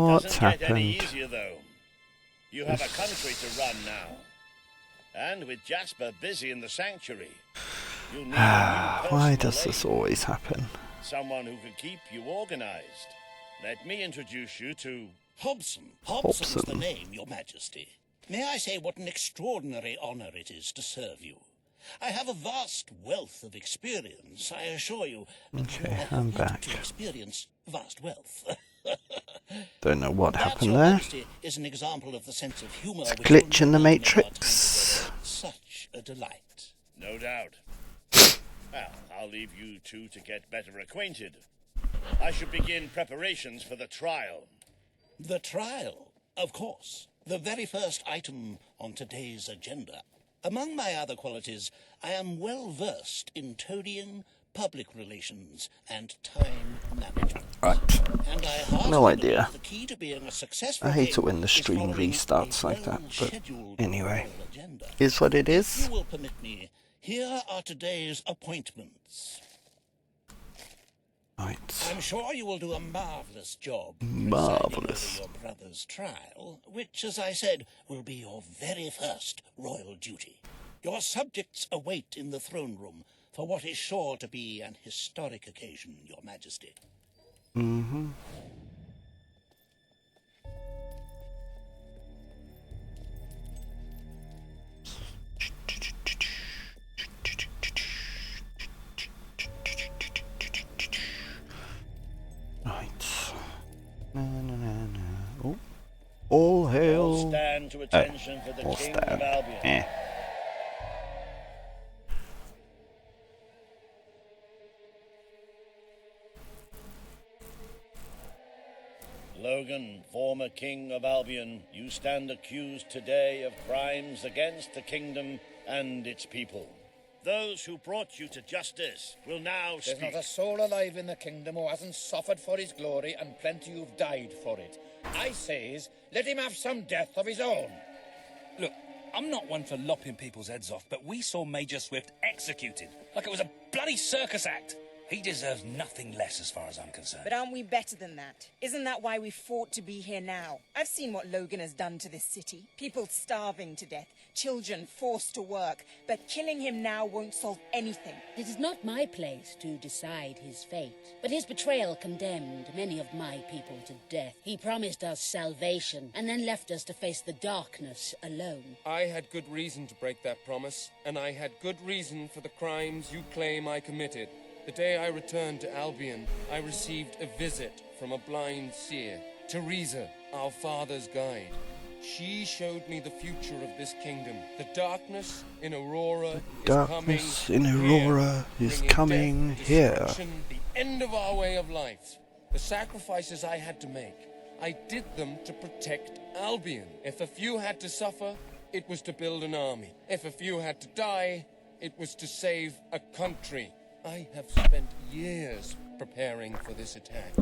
What's Doesn't get any happened? easier, though. You have a country to run now. And with Jasper busy in the sanctuary, you'll need a new Why personal does this aide. always happen? Someone who can keep you organized. Let me introduce you to Hobson. Hobson's Hobson's the name, Your Majesty. May I say what an extraordinary honor it is to serve you? I have a vast wealth of experience, I assure you. Okay, I have I'm yet back. to experience vast wealth. Don't know what That, happened Your there. Majesty, is an example of the sense of humor It's a which glitch in the only make our time Matrix. together such a delight. No doubt. Well, I'll leave you two to get better acquainted. I should begin preparations for the trial. The trial, of course. The very first item on today's agenda. Among my other qualities, I am well versed in toadying, public relations, and time management. Right. And I heartily No idea. believe the key to being a successful I hate it king when the is stream following restarts a like that, but well-scheduled anyway. royal agenda. Is what it If is. you will permit me, here are today's appointments. Right. I'm sure you will do a marvellous job Marvellous. presiding over your brother's trial, which, as I said, will be your very first royal duty. Your subjects await in the throne room for what is sure to be an historic occasion, Your Majesty. Mm-hmm. Right. Na, na, na, na. Oh. All hail. All stand to attention for the all King stand. of Albion. Eh. Logan, former King of Albion, you stand accused today of crimes against the kingdom and its people. Those who brought you to justice will now There's speak. not a soul alive in the kingdom who hasn't suffered for his glory, and plenty who've died for it. I says, let him have some death of his own. Look, I'm not one for lopping people's heads off, but we saw Major Swift executed like it was a bloody circus act. He deserves nothing less as far as I'm concerned. But aren't we better than that? Isn't that why we fought to be here now? I've seen what Logan has done to this city. People starving to death, children forced to work. But killing him now won't solve anything. It is not my place to decide his fate, but his betrayal condemned many of my people to death. He promised us salvation, and then left us to face the darkness alone. I had good reason to break that promise, and I had good reason for the crimes you claim I committed. The day I returned to Albion, I received a visit from a blind seer, Teresa, our father's guide. She showed me the future of this kingdom. The darkness in Aurora Darkness in is coming Aurora here, is bringing coming death, here. destruction, the end of our way of life. The sacrifices I had to make, I did them to protect Albion. If a few had to suffer, it was to build an army. If a few had to die, it was to save a country. I have spent years preparing for this attack.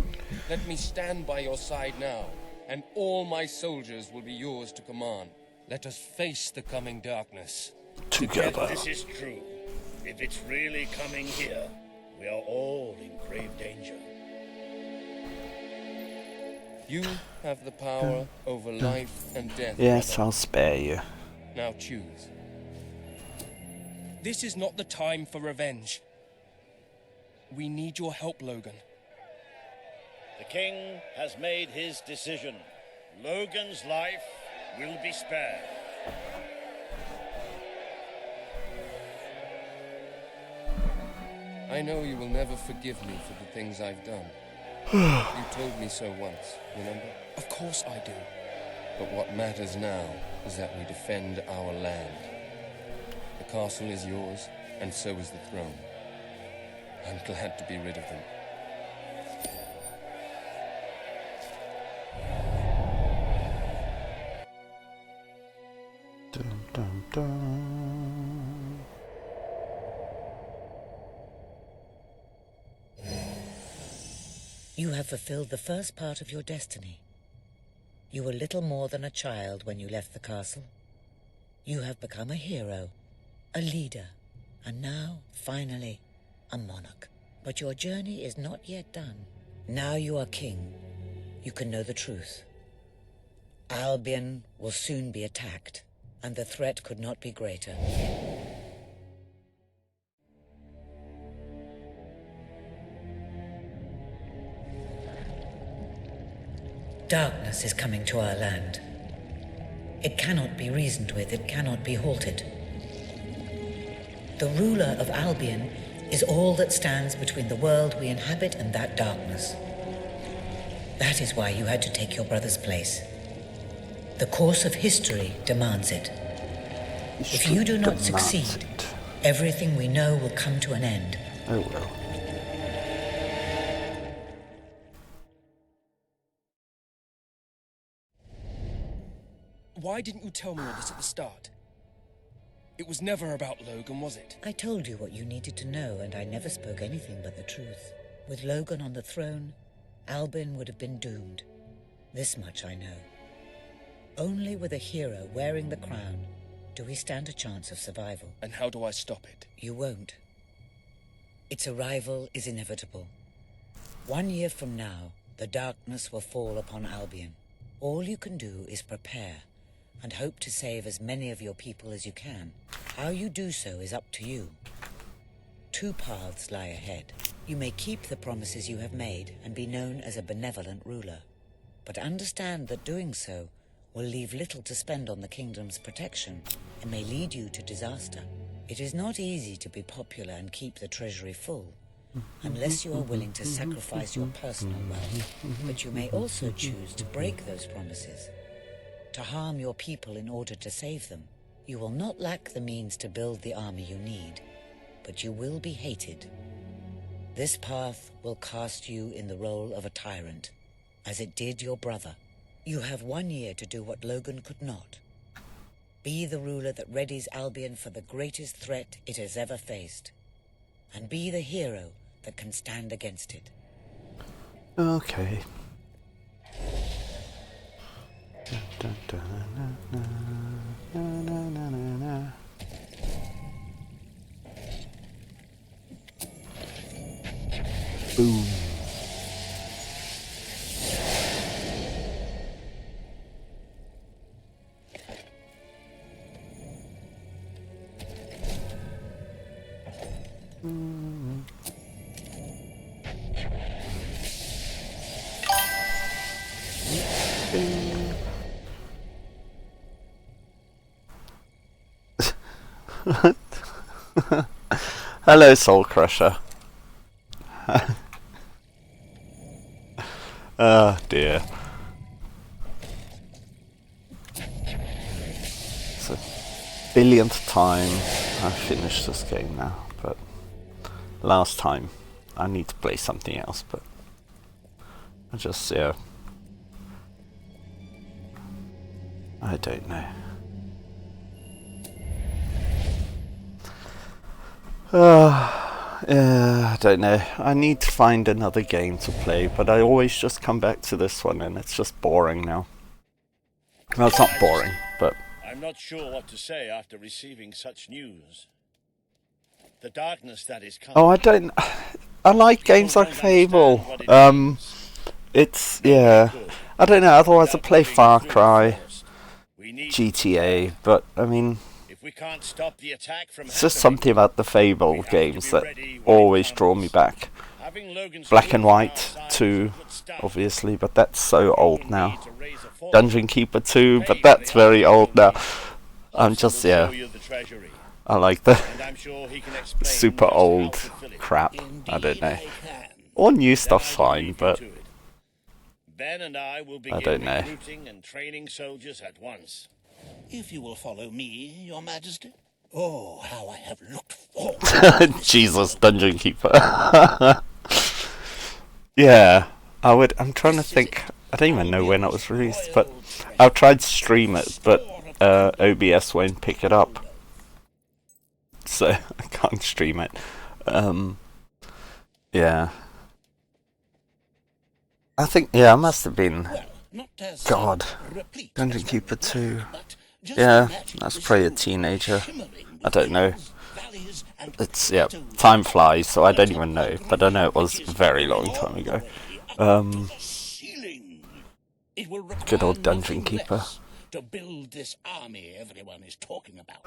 Let me stand by your side now, and all my soldiers will be yours to command. Let us face the coming darkness. Together. This is true. If it's really coming here, we are all in grave danger. You have the power over life and death. Yes, brother. I'll spare you. Now choose. This is not the time for revenge. We need your help, Logan. The king has made his decision. Logan's life will be spared. I know you will never forgive me for the things I've done. You told me so once, remember? Of course I do. But what matters now is that we defend our land. The castle is yours, and so is the throne. I'm glad to be rid of them. Dun, dun, dun. You have fulfilled the first part of your destiny. You were little more than a child when you left the castle. You have become a hero, a leader, and now, finally, a monarch. But your journey is not yet done. Now you are king. You can know the truth. Albion will soon be attacked, and the threat could not be greater. Darkness is coming to our land. It cannot be reasoned with, it cannot be halted. The ruler of Albion is all that stands between the world we inhabit and that darkness. That is why you had to take your brother's place. The course of history demands it. If you do not succeed, everything we know will come to an end. Oh well. Why didn't you tell me all this at the start? It was never about Logan, was it? I told you what you needed to know, and I never spoke anything but the truth. With Logan on the throne, Albion would have been doomed. This much I know. Only with a hero wearing the crown do we stand a chance of survival. And how do I stop it? You won't. Its arrival is inevitable. 1 year from now, the darkness will fall upon Albion. All you can do is prepare and hope to save as many of your people as you can. How you do so is up to you. 2 paths lie ahead. You may keep the promises you have made and be known as a benevolent ruler. But understand that doing so will leave little to spend on the kingdom's protection and may lead you to disaster. It is not easy to be popular and keep the treasury full, unless you are willing to sacrifice your personal wealth. But you may also choose to break those promises, to harm your people in order to save them. You will not lack the means to build the army you need, but you will be hated. This path will cast you in the role of a tyrant, as it did your brother. You have 1 year to do what Logan could not. Be the ruler that readies Albion for the greatest threat it has ever faced, and be the hero that can stand against it. Okay. Dun, dun, dun, na, na, na, na, na. Boom. Hello, Soul Crusher. Oh dear. It's the billionth time I've finished this game now, but last time I need to play something else, but I just, yeah, I don't know. I don't know. I need to find another game to play, but I always just come back to this one, and it's just boring now. Well, it's not boring, but I'm not sure what to say after receiving such news. The darkness that is coming. oh, I like games like Fable. It's, yeah, I don't know. Otherwise, I play Far Cry, GTA, but I mean, We can't stop the attack from it's just something about the Fable games that always draw me back. Black and White 2, obviously, but that's so old now. Dungeon Keeper 2, but that's very old now. I'm just, yeah, I like the super old crap. I don't know. All new stuff's fine, but Ben and I will I don't know. recruiting and training soldiers at once. If you will follow me, Your Majesty. Oh, how I have looked forward. Jesus, Dungeon Keeper. Yeah, I would. I'm trying to think. I don't even know when it was released, but I've tried to stream it, but OBS won't pick it up, so I can't stream it. Yeah, I think, yeah, I must have been. God, Dungeon Keeper 2. Yeah, that's probably a teenager. I don't know. It's, yeah, time flies, so I don't even know. But I know it was a very long time ago. It will require Good old Dungeon nothing Keeper. less to build this army everyone is talking about.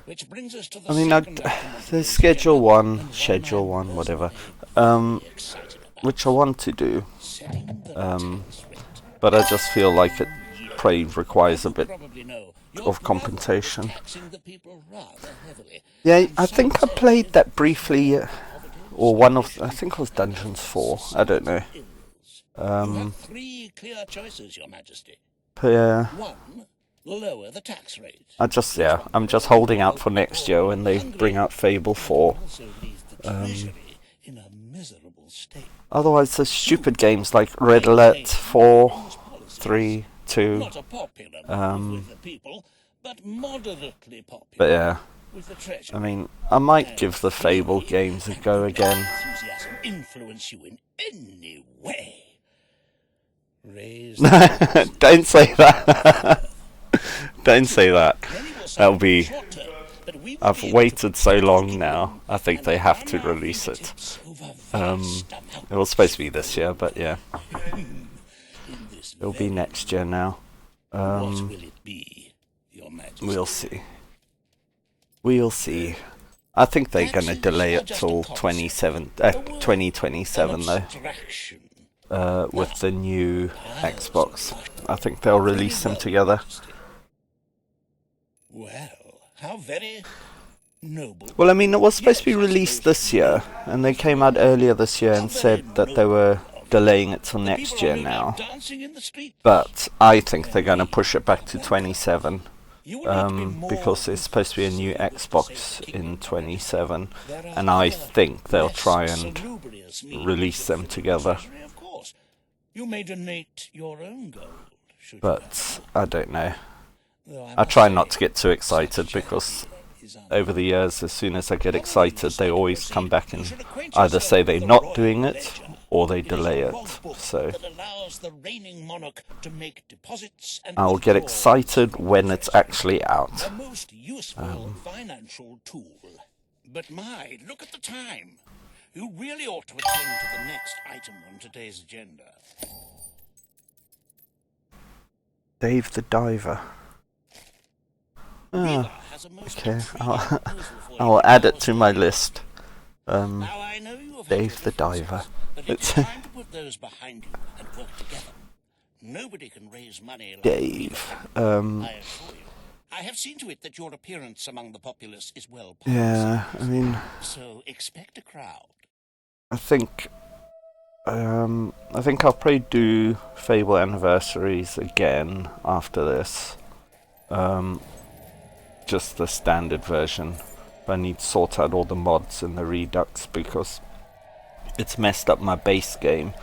Which brings us to the I mean, second item on there's today's Schedule agenda, 1, and Schedule I'm 1, whatever, personally excited about. which I want to do, Setting the tax rate. but I just feel like it probably requires a You bit probably know your of brother compensation. was taxing the people rather heavily. Yeah, I think I played that briefly, or one of, I think it was Dungeons 4, I don't know. You have three clear choices, Your Majesty. But yeah, One, lower the tax rate. I'm just holding out for next year when they bring out Fable 4. Also leaves the treasury in a miserable state. Otherwise, there's stupid games like Red Alert 4, 3, 2. Not a popular move with the people, but moderately popular But yeah, with the treasury. I mean, I might give the Fable games a go again. Enthusiasm influence you in any way. Raise Don't say that. Don't say that. That'll be... I've waited so long now. I think they have to release it. It was supposed to be this year, but yeah. It'll be next year now. What will it be, Your Majesty? We'll see. We'll see. I think they're going to delay it till 2027 though. With the new Xbox. I think they'll release them together. Well, how very noble. Well, I mean, it was supposed to be released this year, and they came out earlier this year and said that they were delaying it till next year now. But I think they're going to push it back to 27. Because there's supposed to be a new Xbox in 27, and I think they'll try and release them together. You may donate your own gold. But I don't know. I try not to get too excited, because over the years, as soon as I get excited, they always come back and either say they're not doing it or they delay it. So I'll get excited when it's actually out. A most useful financial tool. But my, look at the time. You really ought to attend to the next item on today's agenda. Dave the Diver. Ah, okay, I'll add it to my list. Dave the Diver. It's time to put those behind you and work together. Nobody can raise money like Dave. I assure you. I have seen to it that your appearance among the populace is well publicized. Yeah, I mean, So expect a crowd. I think I'll probably do Fable Anniversaries again after this. Just the standard version. I need to sort out all the mods and the Redux, because it's messed up my base game.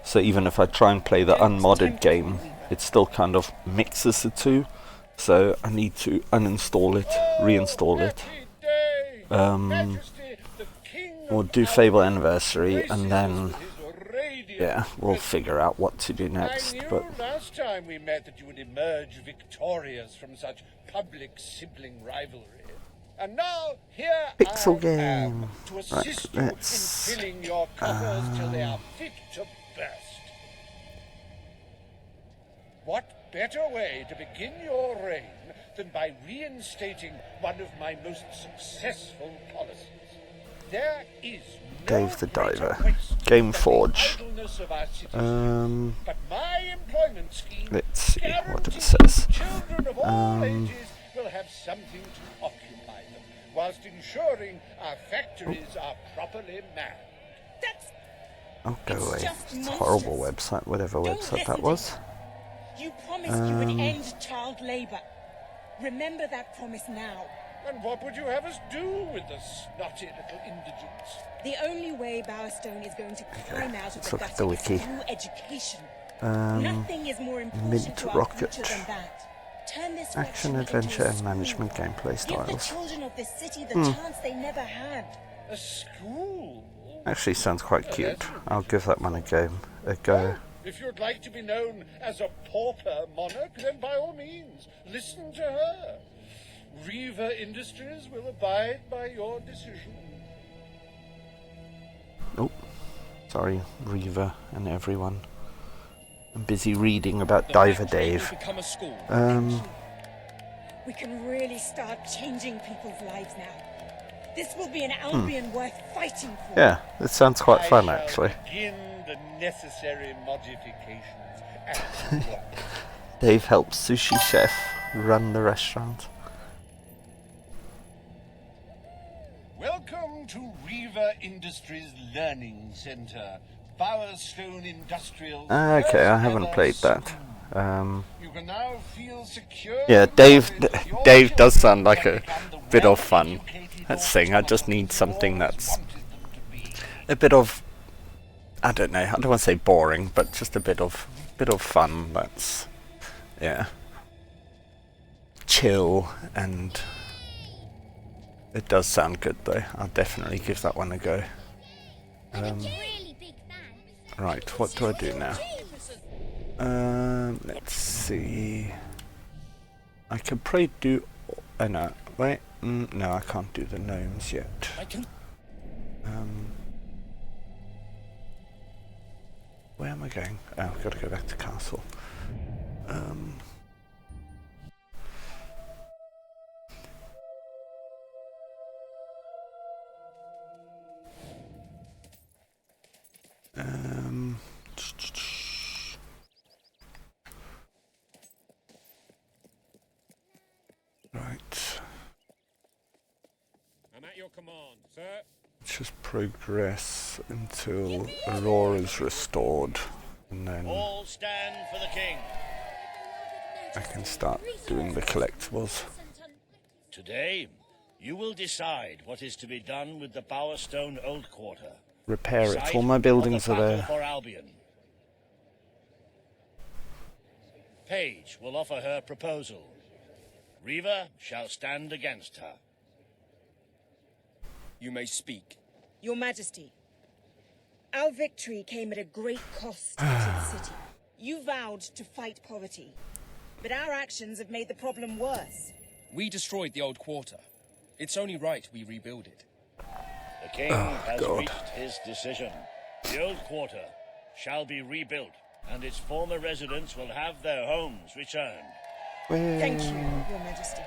So even if I try and play the unmodded game, it still kind of mixes the two. So I need to uninstall it, reinstall it. We'll do Fable Anniversary, and then yeah, we'll figure out what to do next. But last time we met that you would emerge victorious from such public sibling rivalry. And now here Pixel I game. am to assist you Let's in filling your coffers till they are fit to burst. What better way to begin your reign than by reinstating one of my most successful policies? There is no Dave the Diver. waste Game than the Forge. idleness of our citizens. But my employment scheme Let's see what it guarantees says. children of all ages will have something to occupy them, whilst ensuring our factories are properly manned. Oh, go away. It's a horrible website, whatever website that was. You promised you would end child labor. Remember that promise now. And what would you have us do with the snotty little indigents? The only way Bowerstone is going to climb out of let's the look at gutter the is wiki. through education. Um, Nothing is more important Mint to our Rocket. future than that. Turn this Action, wretched into a adventure, and school. management gameplay Give the styles. children of this city the chance they never had. A school? Actually sounds quite cute. I'll give that one a go. If you'd like to be known as a pauper monarch, then by all means, listen to her. Reaver Industries will abide by your decision. Oh, sorry, Reaver and everyone. I'm busy reading about Diver Dave. Become a school. We can really start changing people's lives now. This will be an Albion worth fighting for. Yeah, it sounds quite fun I shall actually. begin the necessary modifications at once. Dave helps Sushi Chef run the restaurant. Welcome to Reaver Industries Learning Center, Bowerstone Industrial. Okay, I haven't played that. You can now feel secure. Yeah, Dave does sound like a bit of fun. That's the thing, I just need something that's a bit of, I don't know, I don't want to say boring, but just a bit of fun that's, yeah, chill, and it does sound good though. I'll definitely give that one a go. Right, what do I do now? Let's see. I could probably do. Oh no, wait. No, I can't do the gnomes yet. Where am I going? Oh, I've got to go back to castle. Right. I'm at your command, sir. Let's just progress until Aurora's restored, and then All stand for the king. I can start doing the collectibles. Today, you will decide what is to be done with the Bowerstone Old Quarter. Repair it. Site All my buildings of are the battle there. for Albion. Paige will offer her proposal. Reaver shall stand against her. You may speak. Your Majesty, our victory came at a great cost to the city. You vowed to fight poverty, but our actions have made the problem worse. We destroyed the old quarter. It's only right we rebuild it. The king has reached his decision. The Old Quarter shall be rebuilt, and its former residents will have their homes returned. Thank you, Your Majesty.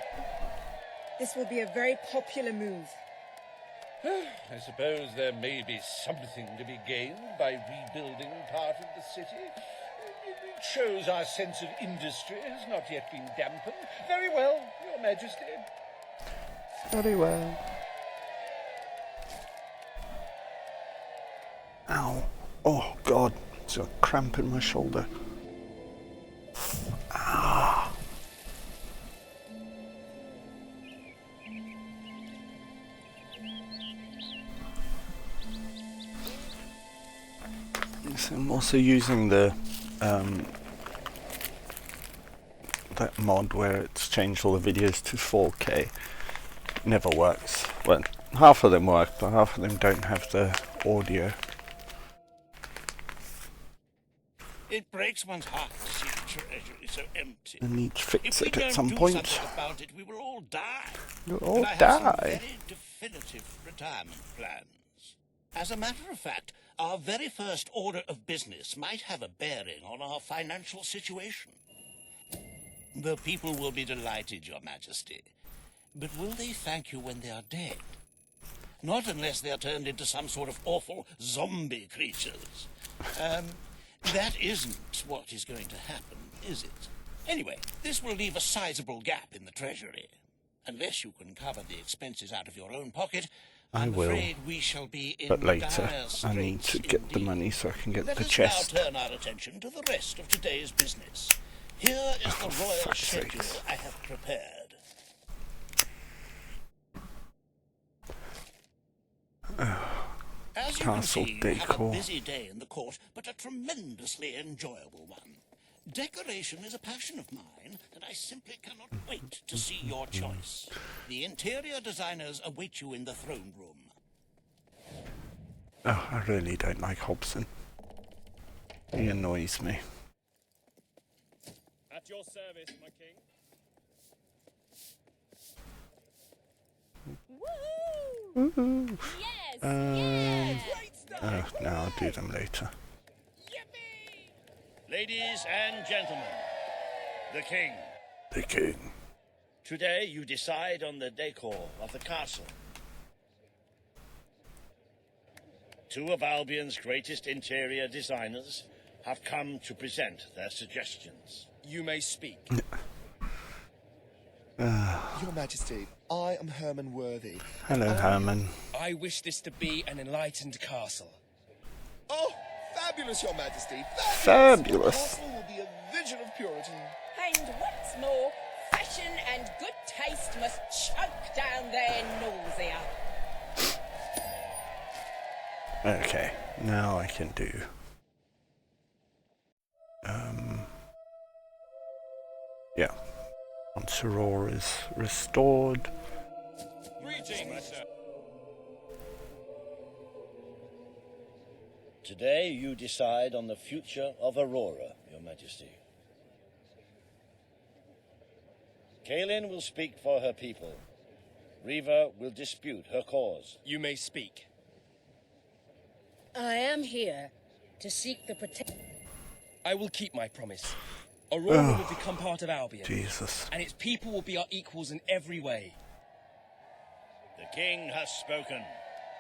This will be a very popular move. I suppose there may be something to be gained by rebuilding part of the city. It shows our sense of industry has not yet been dampened. Very well, Your Majesty. Very well. Ow. Oh god, it's a cramp in my shoulder. Ah. So I'm also using the that mod where it's changed all the videos to 4K. Never works. Well, half of them work, but half of them don't have the audio. It breaks one's heart to see the treasury so empty. I need to fix If it we at don't some do point. something about it, we will all die. You'll all And I have some die. very definitive retirement plans. As a matter of fact, our very first order of business might have a bearing on our financial situation. The people will be delighted, Your Majesty. But will they thank you when they are dead? Not unless they are turned into some sort of awful zombie creatures. That isn't what is going to happen, is it? Anyway, this will leave a sizable gap in the treasury. Unless you can cover the expenses out of your own pocket, I'm afraid we shall be in But later, dire I need to straits get the indeed. money so I can get Let the us chest. now turn our attention to the rest of today's business. Here is the royal fuck's schedule sakes. I have prepared. As you can Castle see, we have a decor. busy day in the court, but a tremendously enjoyable one. Decoration is a passion of mine, and I simply cannot wait to see your choice. The interior designers await you in the throne room. Oh, I really don't like Hobson. He annoys me. At your service, my king. Woohoo! Oh, no, I'll do them later. Ladies and gentlemen, the king. The king. Today you decide on the decor of the castle. Two of Albion's greatest interior designers have come to present their suggestions. You may speak. Your Majesty, I am Herman Worthy. Hello, Herman. I wish this to be an enlightened castle. Oh, fabulous, Your Majesty! Fabulous. The castle will be a vision of purity. And what's more, fashion and good taste must choke down their nausea. Okay, now I can do. Yeah. Once Aurora is restored. Greetings, sir. Today you decide on the future of Aurora, Your Majesty. Kaelin will speak for her people. Reva will dispute her cause. You may speak. I am here to seek the protection. I will keep my promise. Aurora will become part of Albion. Jesus. And its people will be our equals in every way. The king has spoken.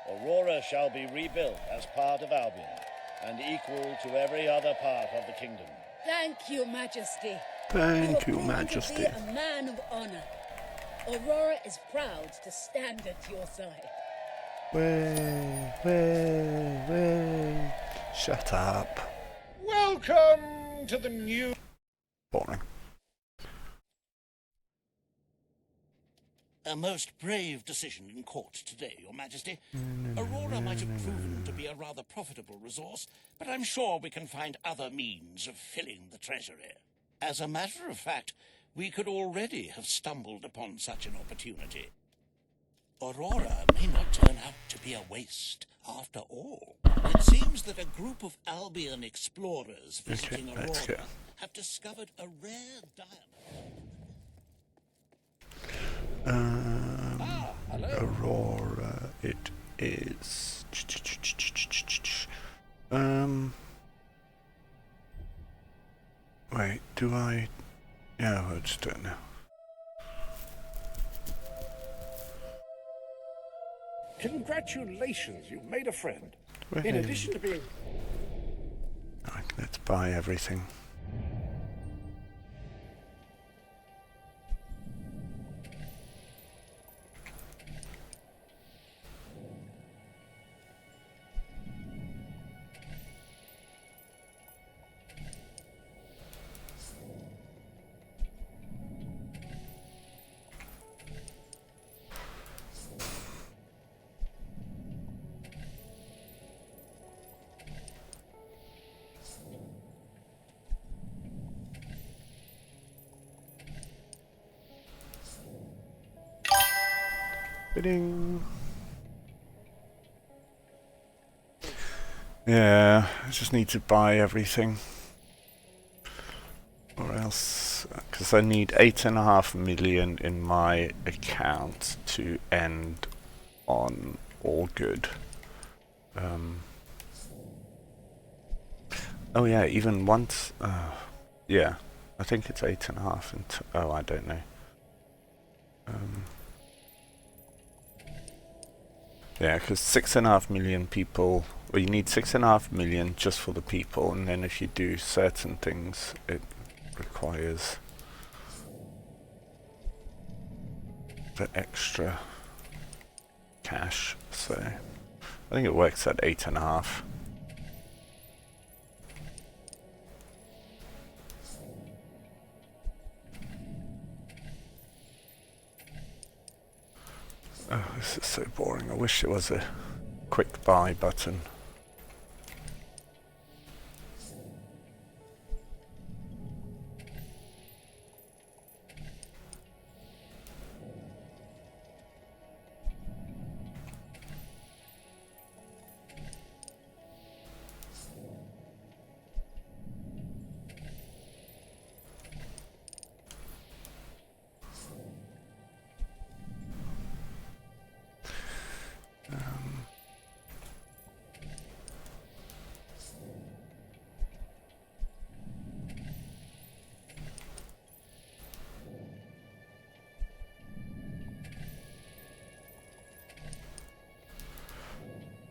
Aurora shall be rebuilt as part of Albion and equal to every other part of the kingdom. Thank you, Majesty. Thank you, You have proven Majesty. to be a man of honor. Aurora is proud to stand at your side. Way. Shut up. Welcome to the new... Boring. A most brave decision in court today, Your Majesty. Aurora might have proven to be a rather profitable resource, but I'm sure we can find other means of filling the treasury. As a matter of fact, we could already have stumbled upon such an opportunity. Aurora may not turn out to be a waste after all. It seems that a group of Albion explorers visiting let's Aurora go. have discovered a rare diamond. Aurora, it is. Wait, do I? Yeah, I'll just do it now. Congratulations, you've made a friend. In Whey. addition to being... Right, let's buy everything. Bidding. Yeah, I just need to buy everything. Or else, because I need 8.5 million in my account to end on all good. Oh yeah, even once, yeah, I think it's 8.5 and oh, I don't know. Yeah, because 6.5 million people, well, you need 6.5 million just for the people, and then if you do certain things, it requires the extra cash. So I think it works at 8.5. Oh, this is so boring. I wish there was a quick buy button.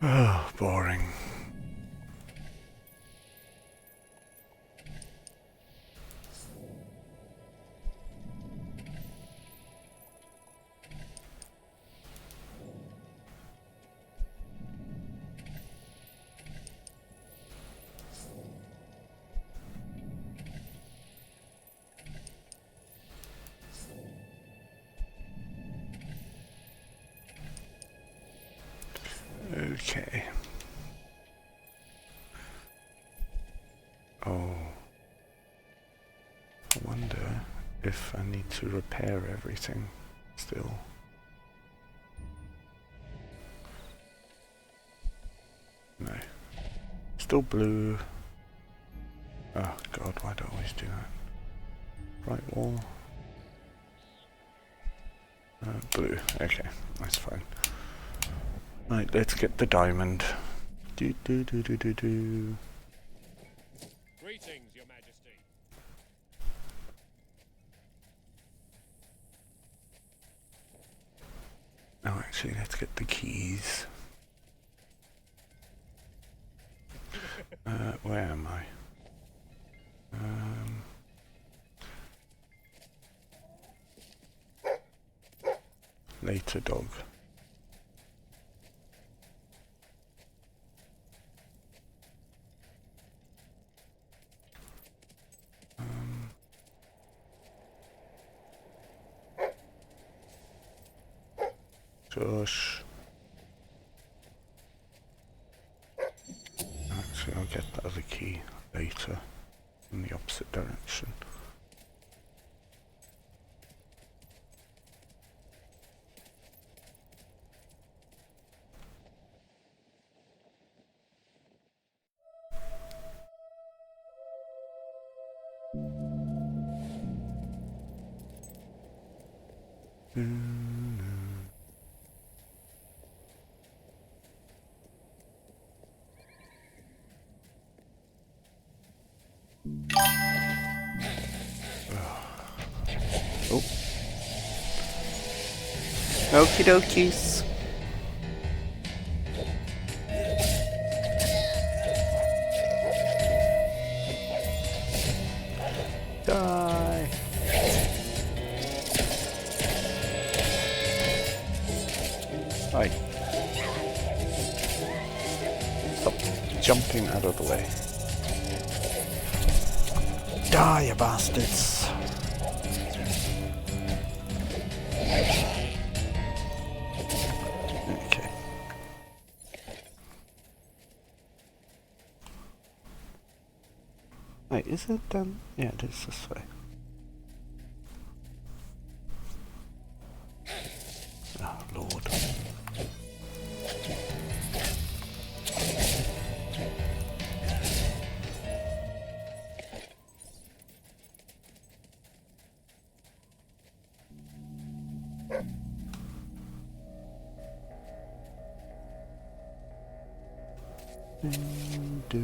Oh, boring. Okay. Oh. I wonder if I need to repair everything still. No. Still blue. Oh god, why do I always do that? Right wall. Blue. Okay, that's fine. Right, let's get the diamond. Do do do do do do. Greetings, Your Majesty. Oh, actually, let's get the keys. Where am I? Later, dog. Josh. Actually, I'll get the other key later in the opposite direction. Oh. Okie dokies. Die. Hi. Stop jumping out of the way. Die, you bastards. Okay. Wait, is it done? Yeah, it is this way. Oh, Lord. Do.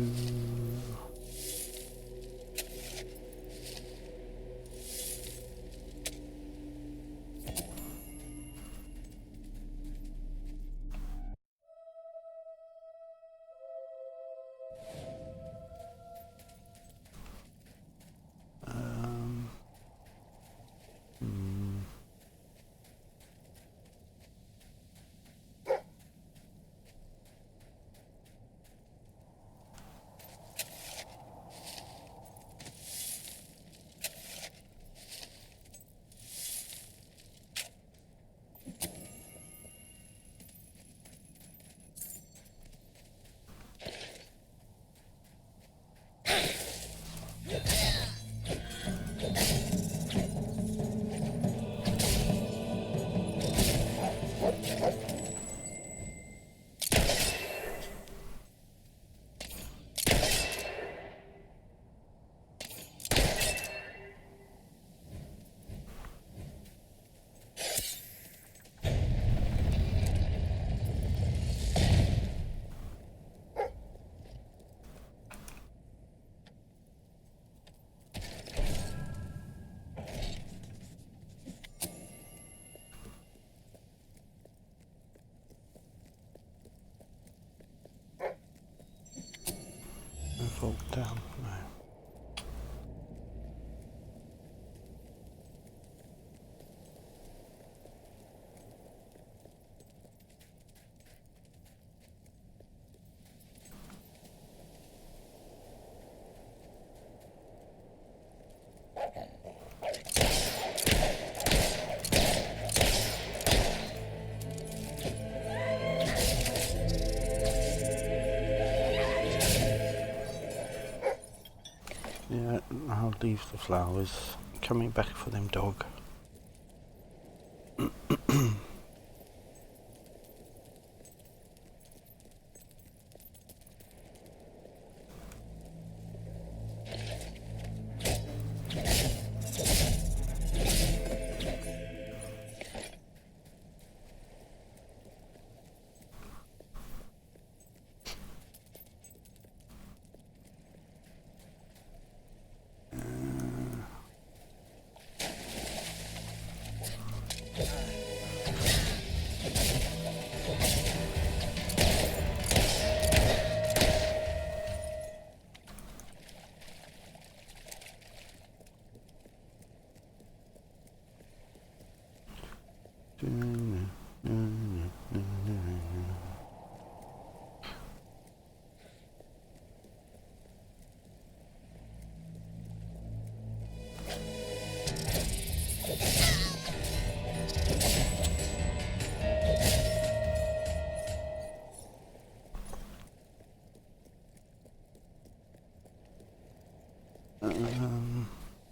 flowers. Coming back for them, dog.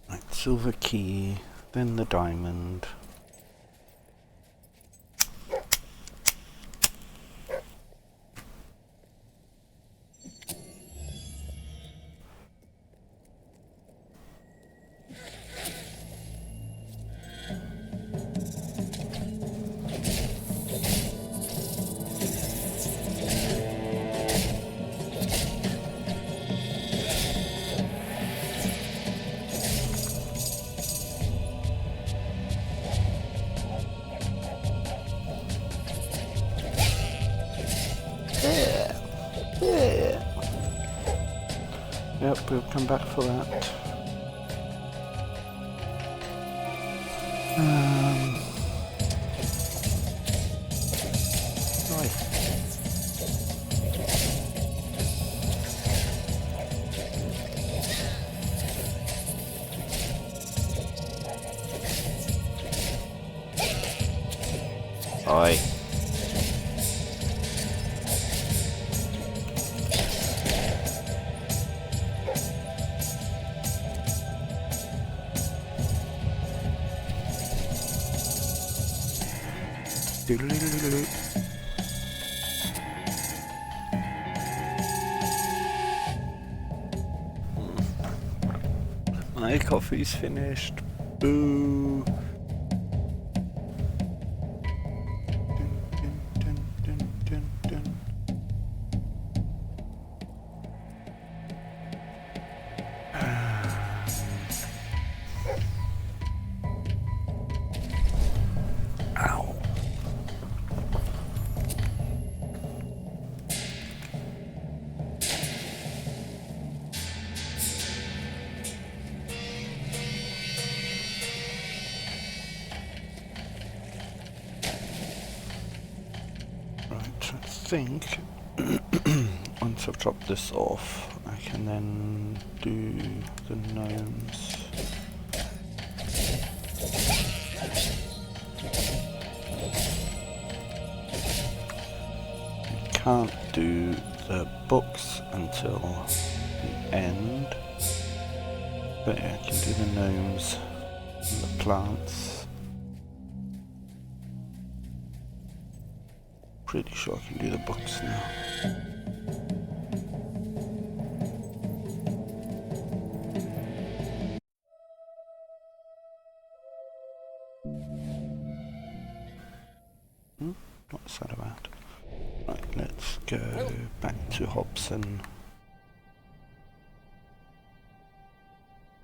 Right, silver key, then the diamond. Yep, we'll come back for that. Right. Oi. My coffee's finished. Boo. Ow. Right, I think once I've dropped this off, I can then do the gnomes. Can't do the books until the end, but yeah, I can do the gnomes and the plants. Pretty sure I can do the books now. What's that about? Right, let's go back to Hobson.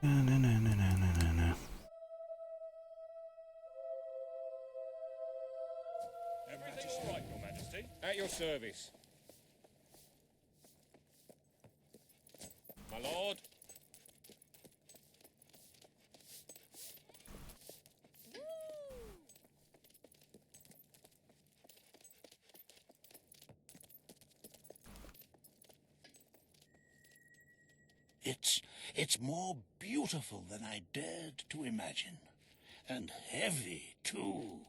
No. Everything all right, Your Majesty? At your service. My lord. It's more beautiful than I dared to imagine. And heavy, too.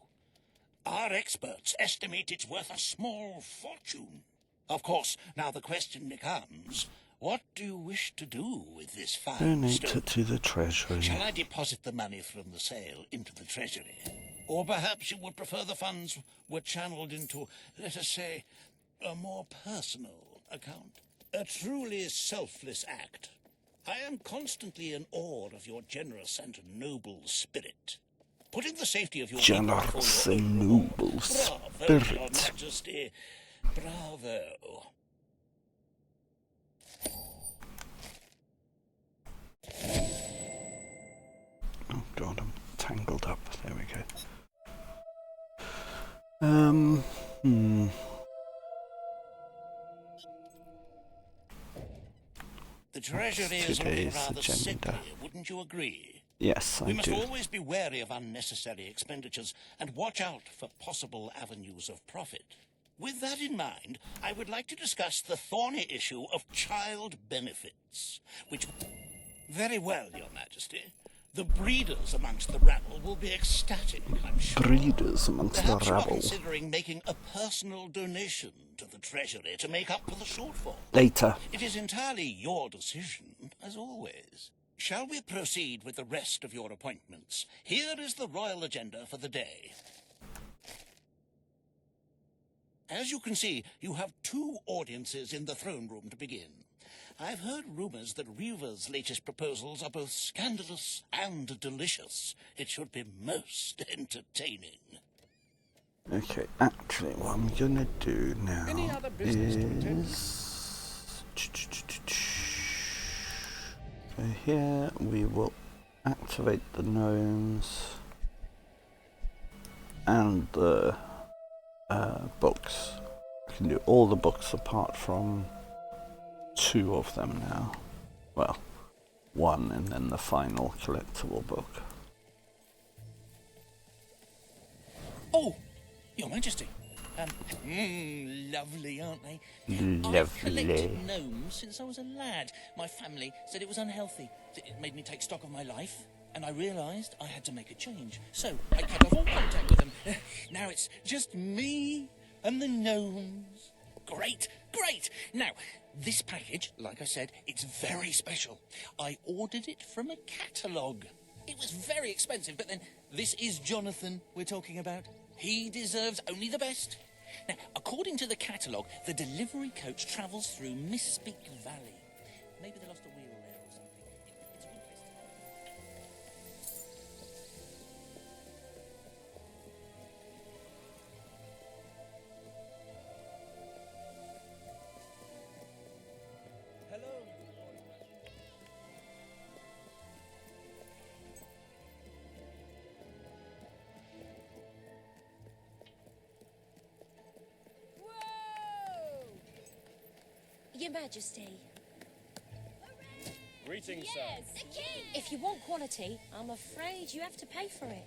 Our experts estimate it's worth a small fortune. Of course, now the question becomes, What do you wish to do with this fine Donate stone? it to the treasury. Shall I deposit the money from the sale into the treasury? Or perhaps you would prefer the funds were channeled into, let us say, a more personal account? A truly selfless act. I am constantly in awe of your generous and noble spirit. Putting the safety of your Generous people and before your own noble reward. Bravo, spirit. Your Majesty. Bravo. Oh god, I'm tangled up. There we go. The treasury is looking Today's rather agenda. sickly, wouldn't you agree? Yes, I We must do. always be wary of unnecessary expenditures and watch out for possible avenues of profit. With that in mind, I would like to discuss the thorny issue of child benefits, which... Very well, Your Majesty. The breeders amongst the rabble will be ecstatic, I'm sure. Breeders amongst Perhaps the you are rabble. considering making a personal donation to the treasury to make up for the shortfall. Later. It is entirely your decision, as always. Shall we proceed with the rest of your appointments? Here is the royal agenda for the day. As you can see, you have 2 audiences in the throne room to begin. I've heard rumours that Reva's latest proposals are both scandalous and delicious. It should be most entertaining. Okay, actually, what I'm gonna do now Any other business to attend? is... So here we will activate the gnomes and the books. I can do all the books apart from 2 of them now. Well, 1 and then the final collectible book. Oh, Your Majesty. Lovely, aren't they? I've Lovely. collected gnomes since I was a lad. My family said it was unhealthy. It made me take stock of my life, and I realised I had to make a change. So I cut off all contact with them. Now it's just me and the gnomes. Great, great. Now, this package, like I said, it's very special. I ordered it from a catalogue. It was very expensive, but then this is Jonathan we're talking about. He deserves only the best. Now, according to the catalogue, the delivery coach travels through Misspeak Valley. Maybe they lost a wheel there or something. It's a good place to... Hello. Your Majesty. Greetings, Yes, the king! If you want quality, I'm afraid you have to pay for it.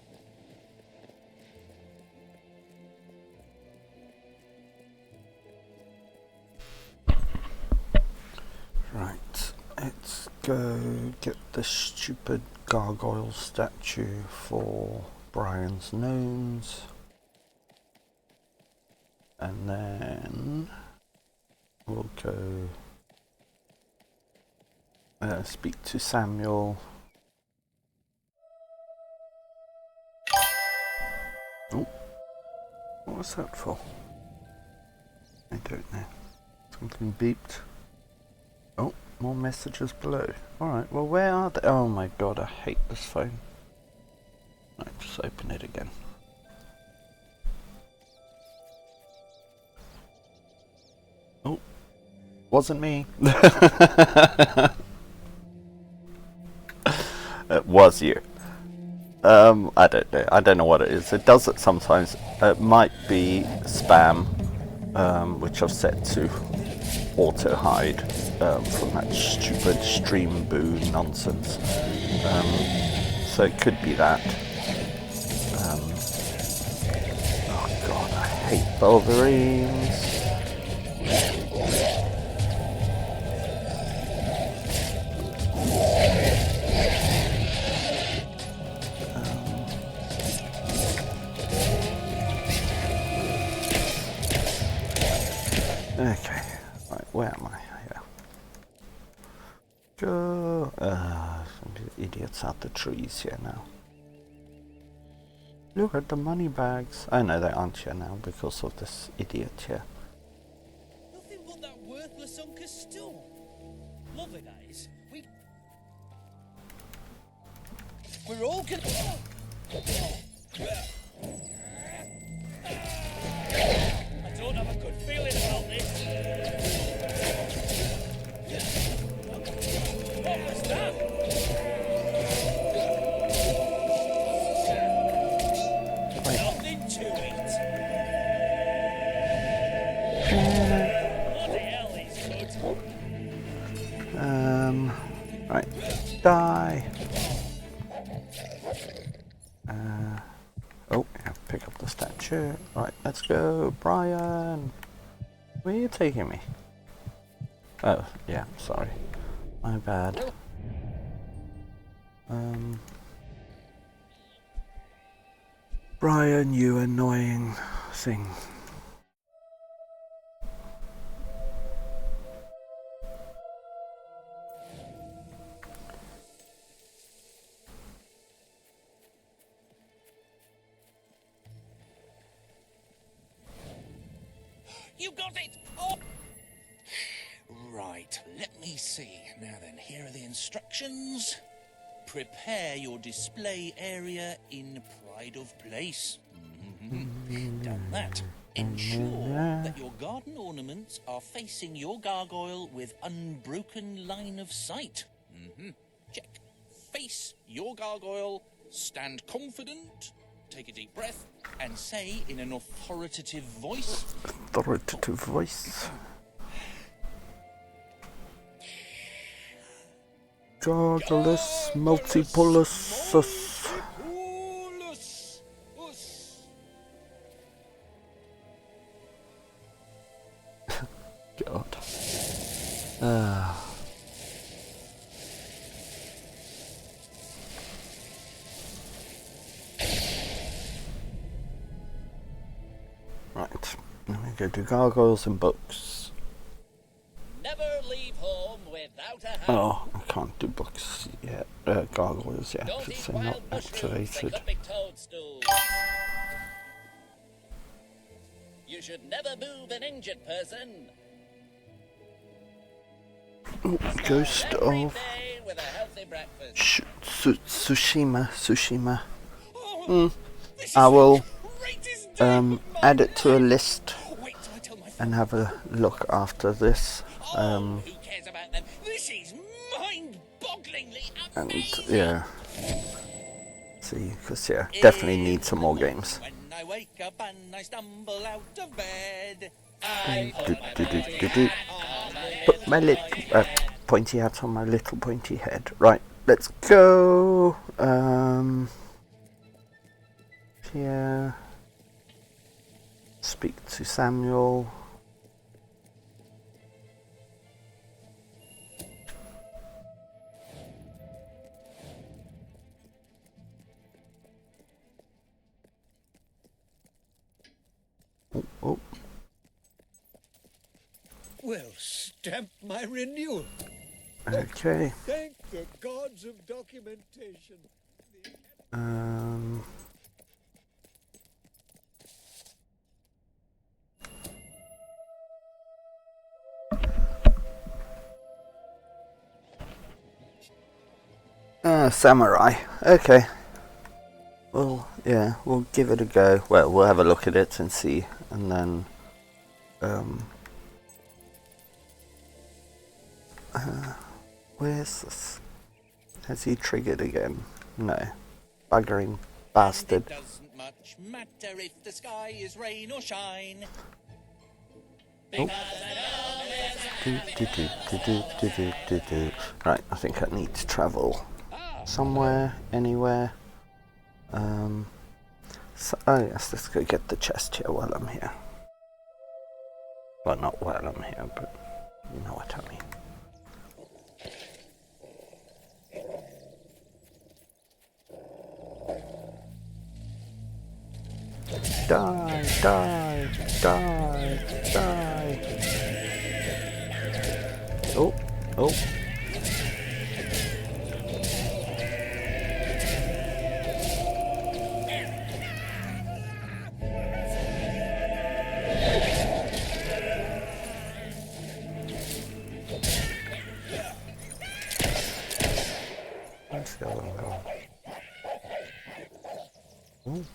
Right, let's go get the stupid gargoyle statue for Brian's gnomes. And then we'll go speak to Samuel. Oh, what was that for? I don't know. Something beeped. Oh, more messages below. Alright, well where are they? Oh my god, I hate this phone. Right, just open it again. Oh, wasn't me. It was you. I don't know what it is. It does it sometimes. It might be spam, which I've set to auto hide from that stupid stream boo nonsense. So it could be that. Oh god, I hate Wolverines. Okay, right, where am I? Here. roots out the trees here now. Look at the money bags. Oh no, they aren't here now because of this idiot here. Nothing but that worthless Uncle Storm. Lovely days. We're all gonna. I don't have a good feeling about this. What was that? Nothing to it. Bloody hell, he's good. Right, die. Oh, yeah, pick up the statue. Right, let's go, Brian. Where are you taking me? Oh, yeah, sorry. My bad. Brian, you annoying thing. You got it! Oh! Right, let me see. Now then, here are the instructions. Prepare your display area in pride of place. Done that. Ensure that your garden ornaments are facing your gargoyle with unbroken line of sight. Check. Face your gargoyle, stand confident, take a deep breath, and say in an authoritative voice. Authoritative voice. Gargulus multipolus. God. Right, let me go do gargoyles and books. Never leave home without a hand. Oh, I can't do books yet. Gargoyles yet, because they're not activated. You should never move an injured person. Ghost of Tsushima. I will add it to a list and have a look after this. Who cares about them? This is mind-bogglingly amazing. And yeah, see, because yeah, definitely need some more games. When I wake up and I stumble out of bed, Put my little pointy hat on my little pointy head. Right, let's go. Here. Speak to Samuel. Oh. Well, stamp my renewal. Okay. Thank the gods of documentation. Samurai. Okay. Well, yeah, we'll give it a go. Well, we'll have a look at it and see, and then where's this? Has he triggered again? No. Buggering bastard. it doesn't much matter if the sky is rain or shine. Oh. Right, I think I need to travel somewhere, anywhere. So, oh yes, let's go get the chest here while I'm here. Well, not while I'm here, but you know what I mean. Die, die, die, die. Oh, oh. Ooh.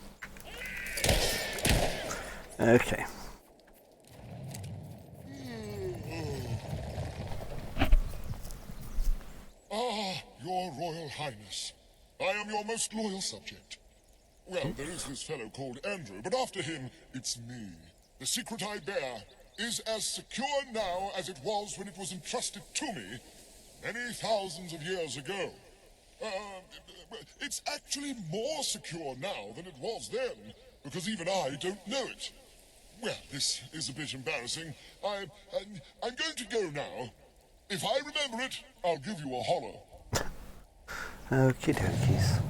Okay. Ah, your Royal Highness. I am your most loyal subject. Well, there is this fellow called Andrew, but after him, it's me. The secret I bear is as secure now as it was when it was entrusted to me many thousands of years ago. It's actually more secure now than it was then, because even I don't know it. Well, this is a bit embarrassing. I'm going to go now. If I remember it, I'll give you a holler. Okie dokies.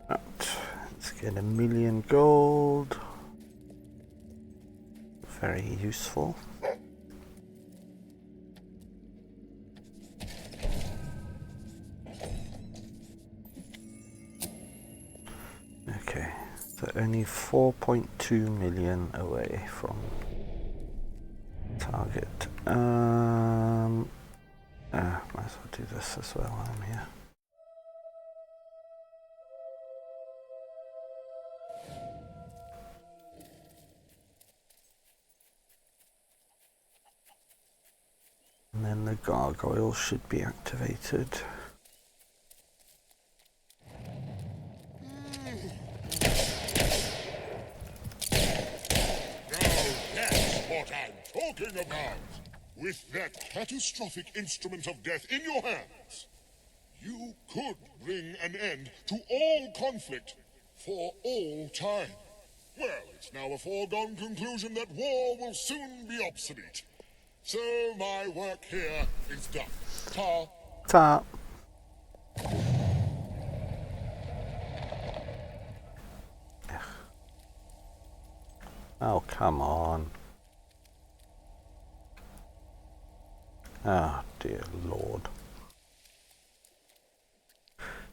Right, let's get 1,000,000 gold. Very useful. Okay, so only 4.2 million away from target. Might as well do this as well while I'm here. And then the gargoyle should be activated. That's what I'm talking about! With that catastrophic instrument of death in your hands, you could bring an end to all conflict for all time. Well, it's now a foregone conclusion that war will soon be obsolete. So my work here is done. Ta. Ta. Oh, come on. Oh, dear Lord.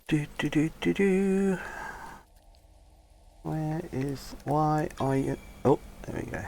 Do. Why are you? Oh, there we go.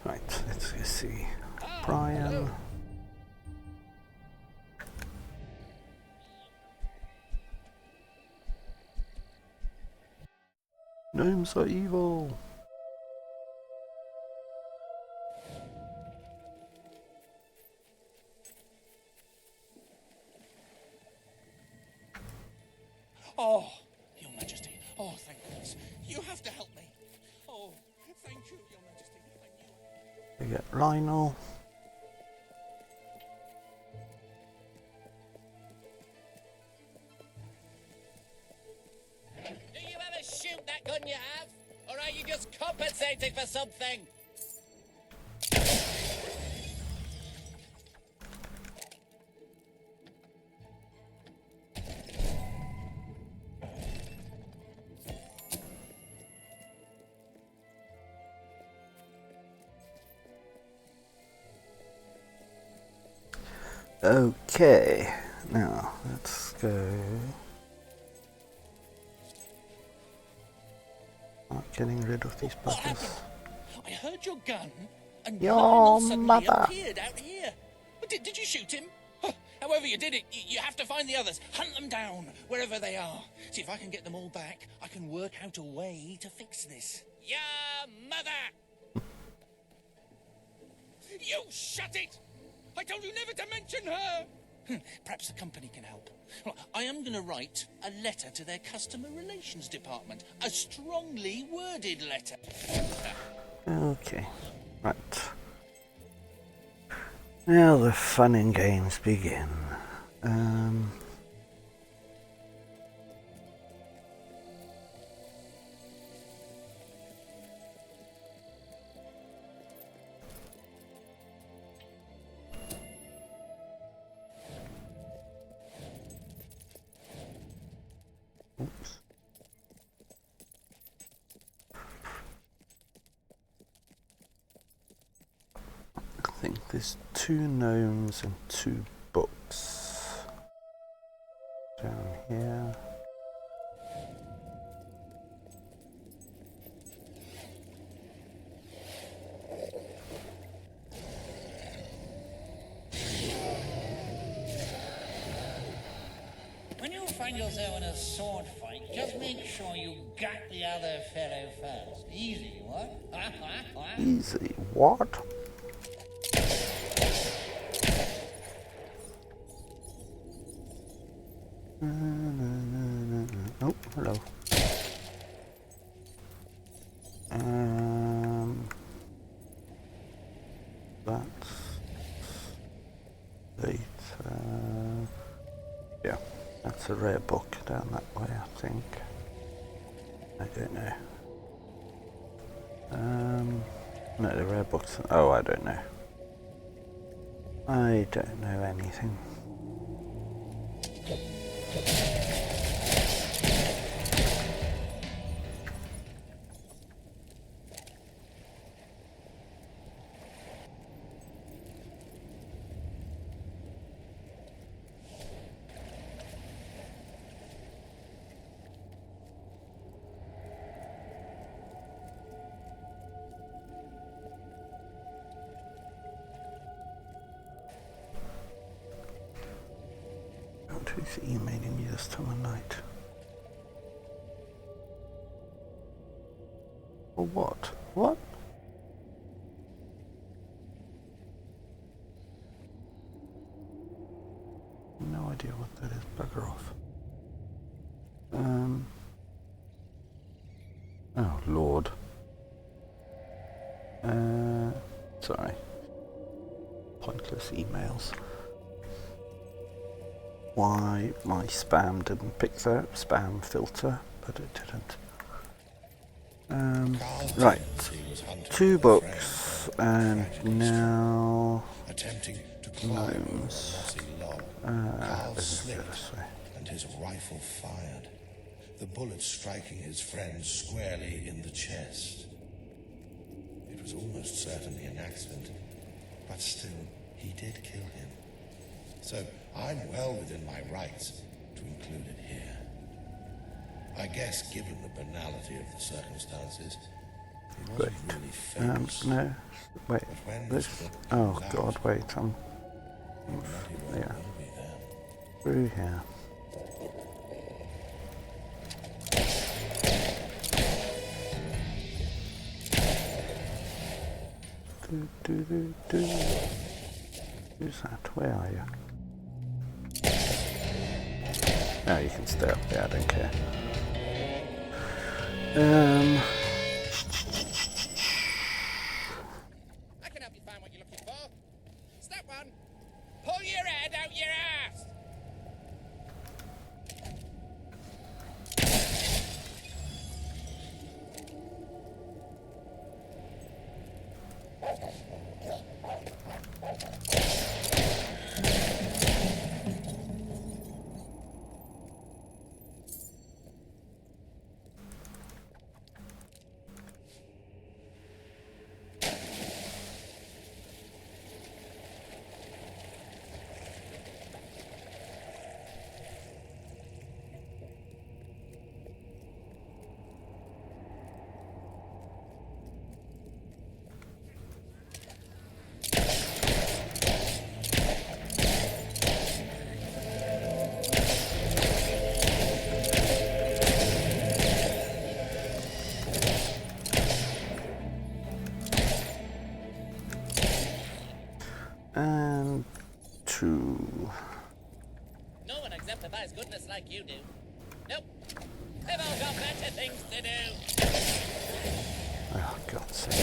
Right, let's go see. Brian. Hello. Gnomes are evil. Oh, Your Majesty. Oh, thank goodness. You have to help me. Oh, thank you, Your Majesty. We get Lionel. Do you ever shoot that gun you have? Or are you just compensating for something? Okay, now let's go. Not getting rid of these buggers. I heard your gun, and Your Lionel suddenly mother. appeared out here. But did you shoot him? However you did it, you have to find the others. Hunt them down, wherever they are. See if I can get them all back. I can work out a way to fix this. Your mother! You shut it! I told you never to mention her! Perhaps the company can help. Well, I am going to write a letter to their customer relations department. A strongly worded letter. Okay, right. Now the fun and games begin. Oops. I think there's 2 gnomes and 2 books down here. When you find yourself in a sword fight, just make sure you gut the other fellow first. Easy, what? Easy, what? Oh, hello. That's later. Yeah, that's a rare book down that way, I think. I don't know. No, the rare books. Oh, I don't know. I don't know anything. Who's emailing me this time of night? Or what? What? No idea what that is. Bugger off. Oh Lord. Sorry. Pointless emails. Why my spam didn't pick the spam filter, but it didn't. Right, 2 books, and now gnomes. Slipped, and his rifle fired, the bullet striking his friend squarely in the chest. It was almost certainly an accident, but still, he did kill him. So I'm well within my rights to include it here. I guess, given the banality of the circumstances, he wasn't really famous. No, wait, this, oh God, wait, yeah, through here. Who's that? Where are you? No, you can stay up there, I don't care. I can help you find what you're looking for. Step 1, pull your head out your ass. And 2. No one exemplifies goodness like you do. Nope. They've all got better things to do. Oh, God's sake.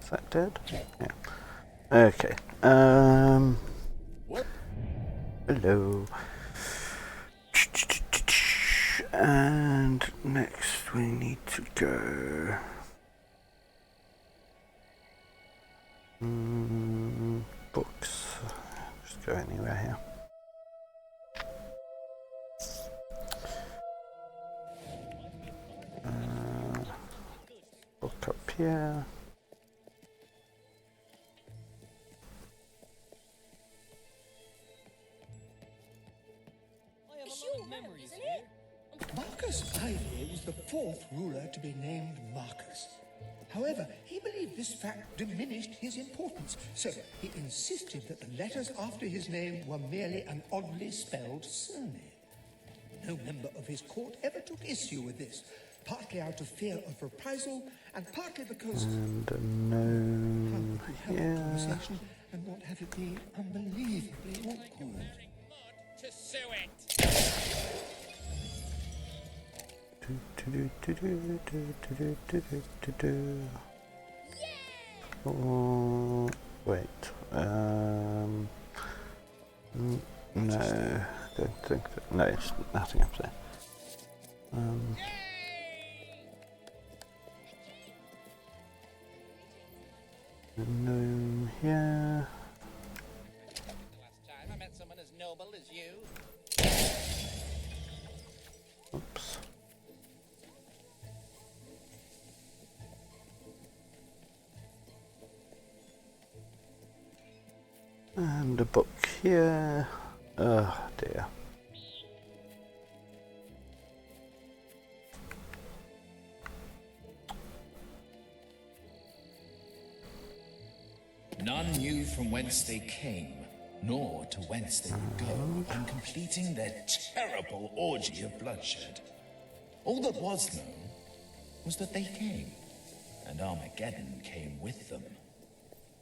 Is that dead? Yeah. Okay. Hello. And next we need to go. Books. Just go anywhere here. Book up here. Marcus Ivy was the fourth ruler to be named Marcus. However, he believed this fact diminished his importance, so he insisted that the letters after his name were merely an oddly spelled surname. No member of his court ever took issue with this, partly out of fear of reprisal, and partly because and a gnome here. Conversation and not have it be unbelievably awkward. To sue it. Oh, wait. No, don't think that. No, it's nothing up there. The gnome here. Last time I met someone as noble as you. Oops. And a book here. Oh dear. None knew from whence they came, nor to whence they would go, on completing their terrible orgy of bloodshed. All that was known was that they came, and Armageddon came with them.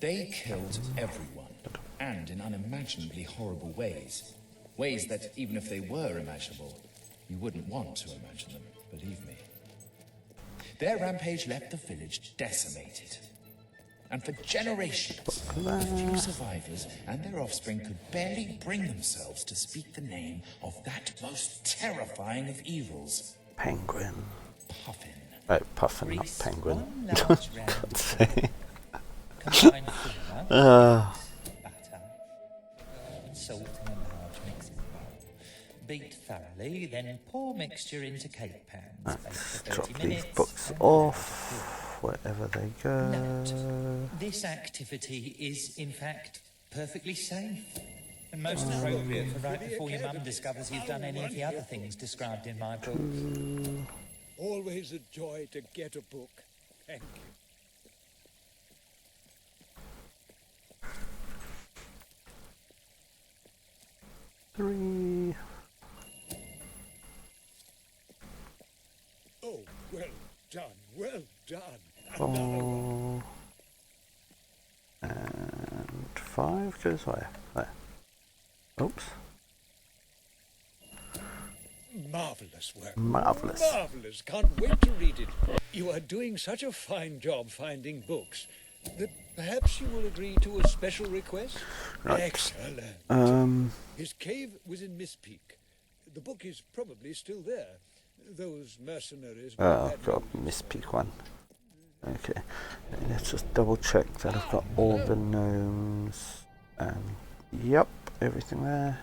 They killed everyone, and in unimaginably horrible ways. Ways that, even if they were imaginable, you wouldn't want to imagine them, believe me. Their rampage left the village decimated. And for generations, the few survivors and their offspring could barely bring themselves to speak the name of that most terrifying of evils. Penguin. Puffin. Oh, Puffin, not Penguin. God's sake. Combine butter, salt in a large mixing bowl. Beat thoroughly, then pour mixture into cake pans. Let's drop these books off wherever they go. Note, this activity is, in fact, perfectly safe. And most appropriate for right before your mum discovers you've done any of the other things described in my book. Always a joy to get a book. Thank you. Three. Oh, well done, well done. Four. And 5 goes where? There. Oops. Marvellous work. Marvellous. Marvellous. Can't wait to read it. You are doing such a fine job finding books that perhaps you will agree to a special request? Right. Excellent. His cave was in Miss Peak. The book is probably still there. Those mercenaries... Oh, I've got a mispeak one. Okay. Let's just double check that I've got all the gnomes. Yep, everything there.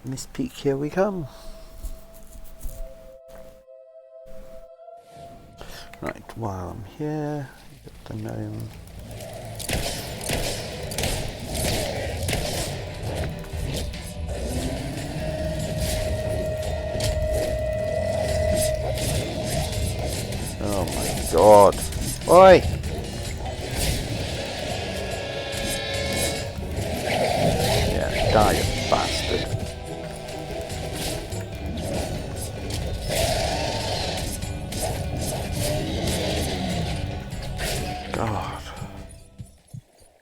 Miss Peak, here we come. Right, while I'm here, get the gnome. Oh my god. Oi! Yeah, die, you bastard. God.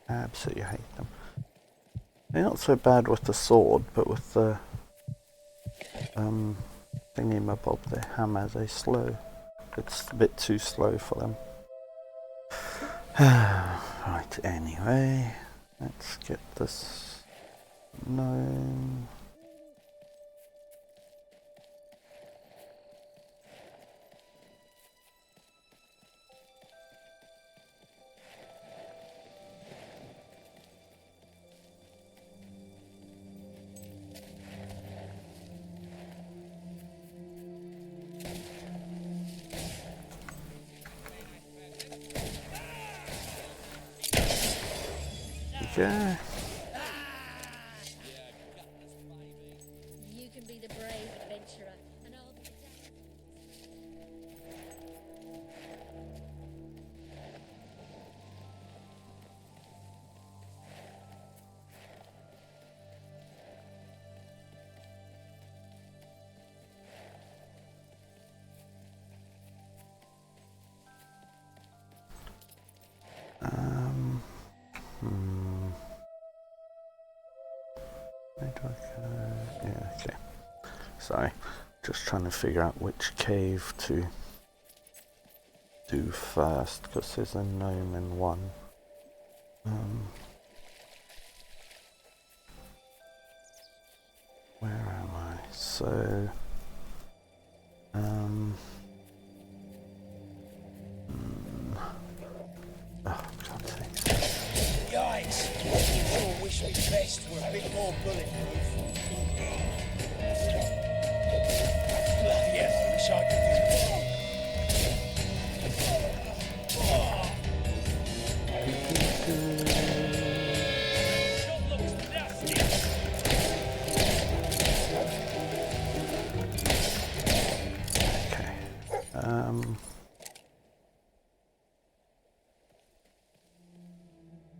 I absolutely hate them. They're not so bad with the sword, but with the thingy-mabob, the hammer, they're slow. It's a bit too slow for them. Right, anyway, let's get this No. Yeah. You can be the brave adventurer, and I'll be Where do I go? Yeah, okay. Sorry, just trying to figure out which cave to do first, because there's a gnome in one. Where am I? So, oh, God's sake. Guys, you all wish me best were a bit more bulletproof. Bloody hell, I wish I could do more.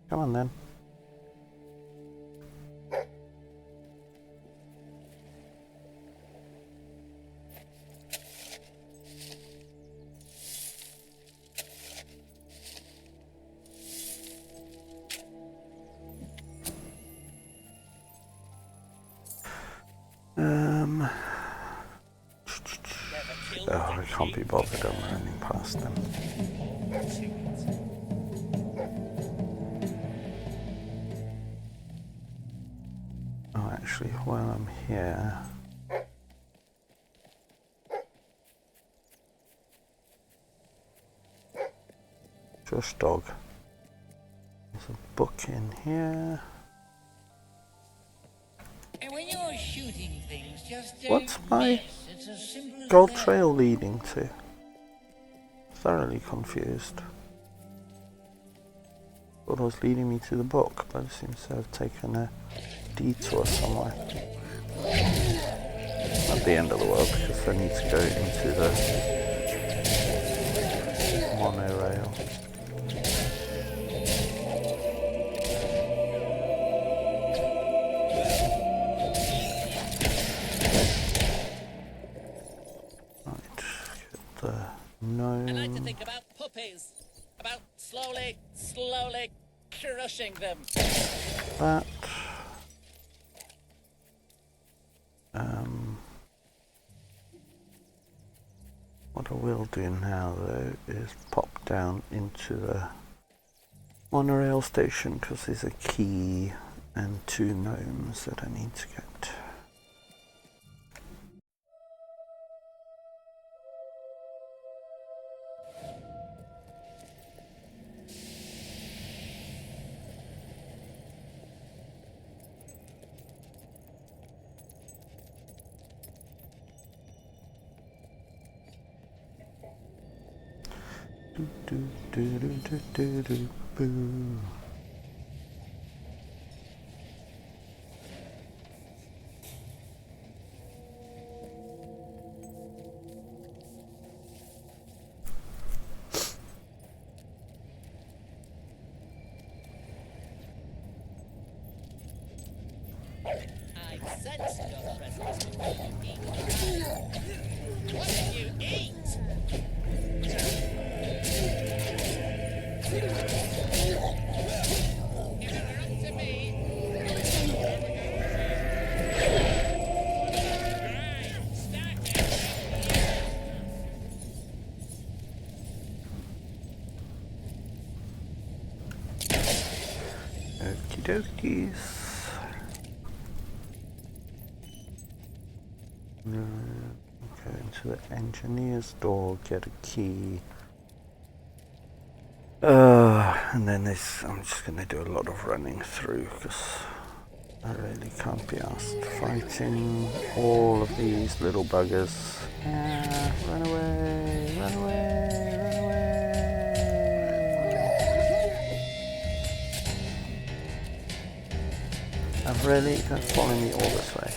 Come on then. Oh, I can't be bothered. I'm running past them. Oh, actually, while I'm here, just dog. There's a book in here. And when you're shooting things, just What's don't my miss. It's as simple as gold that. trail leading to? Thoroughly confused. Thought it was leading me to the book, but it seems to have taken a detour somewhere. Not the end of the world, because I need to go into the monorail. Right, get the gnome. I like to think about puppies. About slowly crushing them. That. What I will do now, though, is pop down into the monorail station, because there's a key and 2 gnomes that I need to get. Boo. I sensed your presence before you eat. What did you eat? Okie dokies. Go into the engineer's door, get a key. And then this, I'm just going to do a lot of running through because I really can't be asked fighting all of these little buggers. Run away, run away, run away. I've really, that's following me all this way.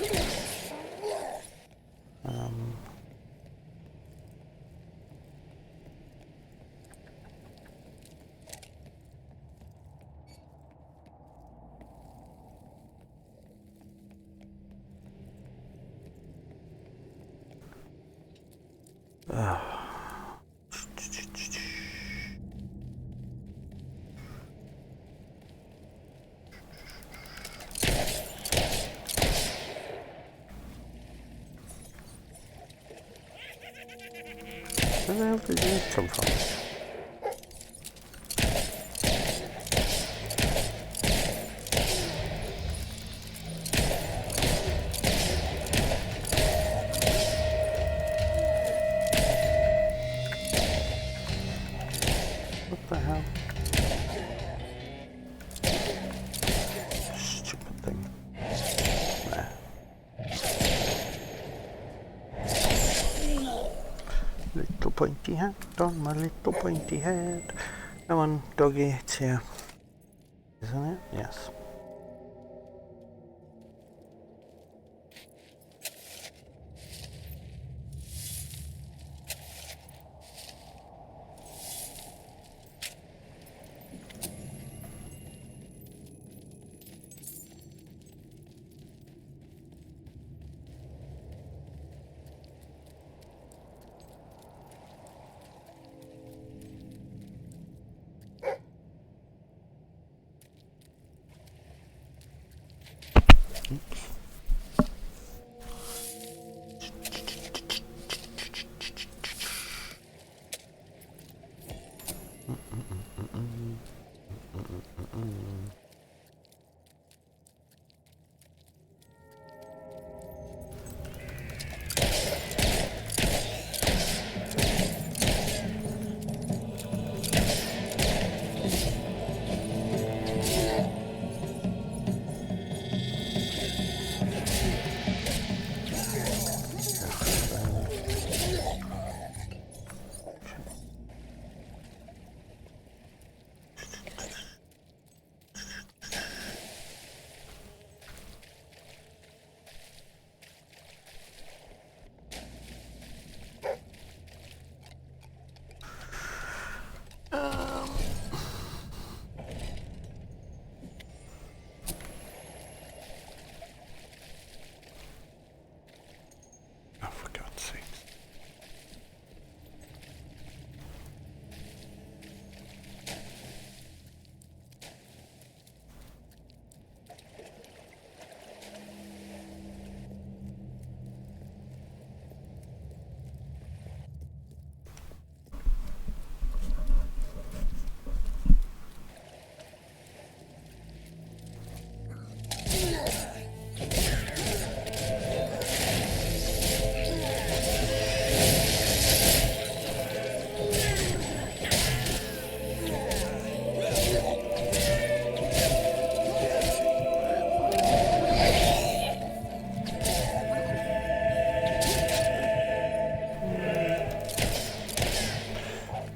Where the hell did you come from? What the hell? Stupid thing. Nah. Little pointy hat on my little pointy head. Come on, doggy, it's here. Isn't it? Yes.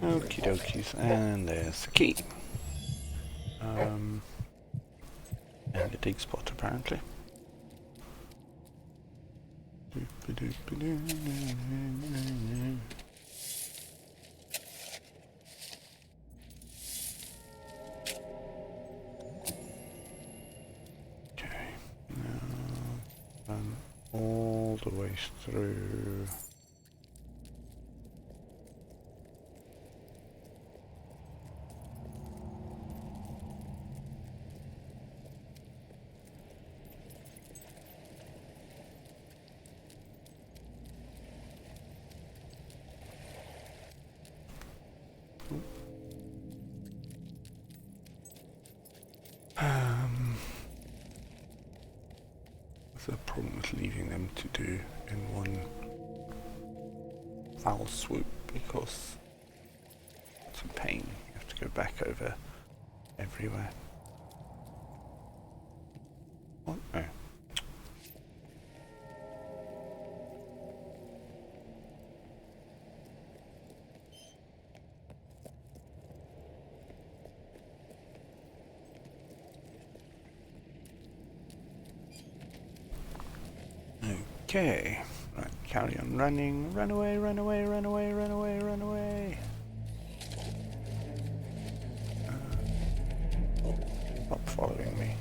Okie dokies, and there's the key. And the dig spot apparently. Okay, now run all the way through. the problem with leaving them to do in one foul swoop, because it's a pain. You have to go back over everywhere. What? Oh. Okay, right, carry on running, run away, run away, run away, run away, run away. Stop following me.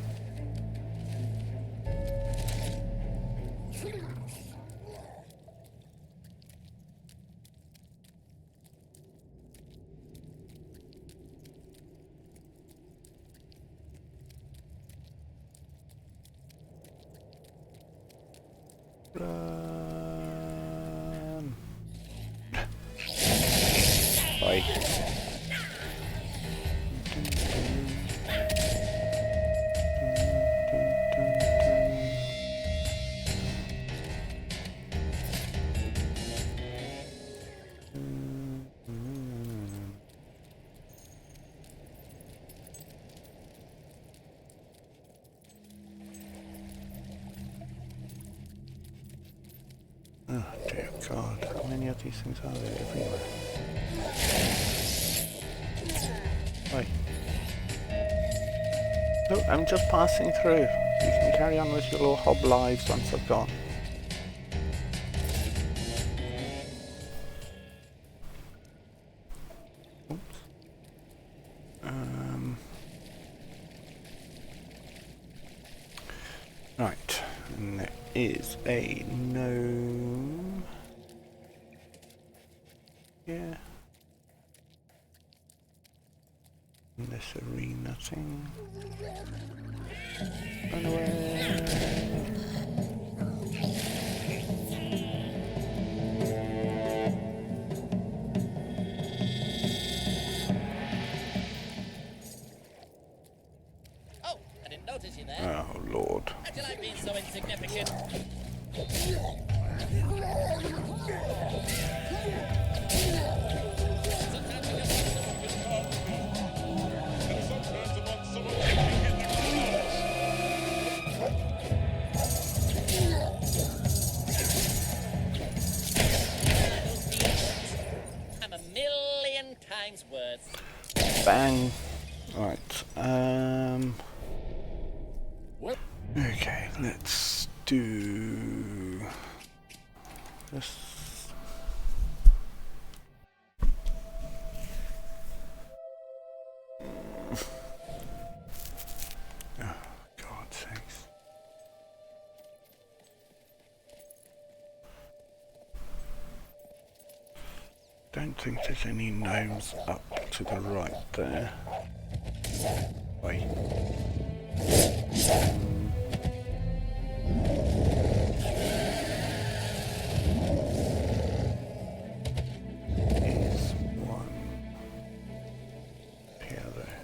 Run. Bye. Oh dear God, how many of these things are there everywhere? Right. Look, I'm just passing through. You can carry on with your little hob lives once I've gone. Oops. Right, and there is a gnome. Yeah. In this arena thing. Run away. Oh, I didn't notice you there. Oh Lord. How'd you like being so insignificant? I'm a million times worse. Bang. Right. Okay, let's do this. Oh, God's sakes. Don't think there's any gnomes up to the right there. Wait. Here's one. Here there.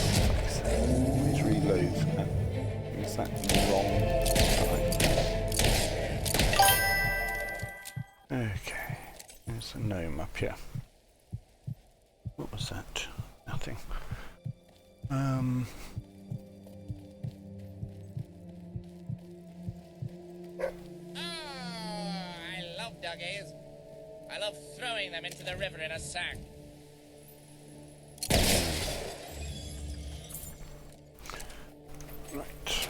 Always reloads and use that wrong time. Okay, there's a gnome up here. What was that? Nothing. I love doggies. I love throwing them into the river in a sack. Right.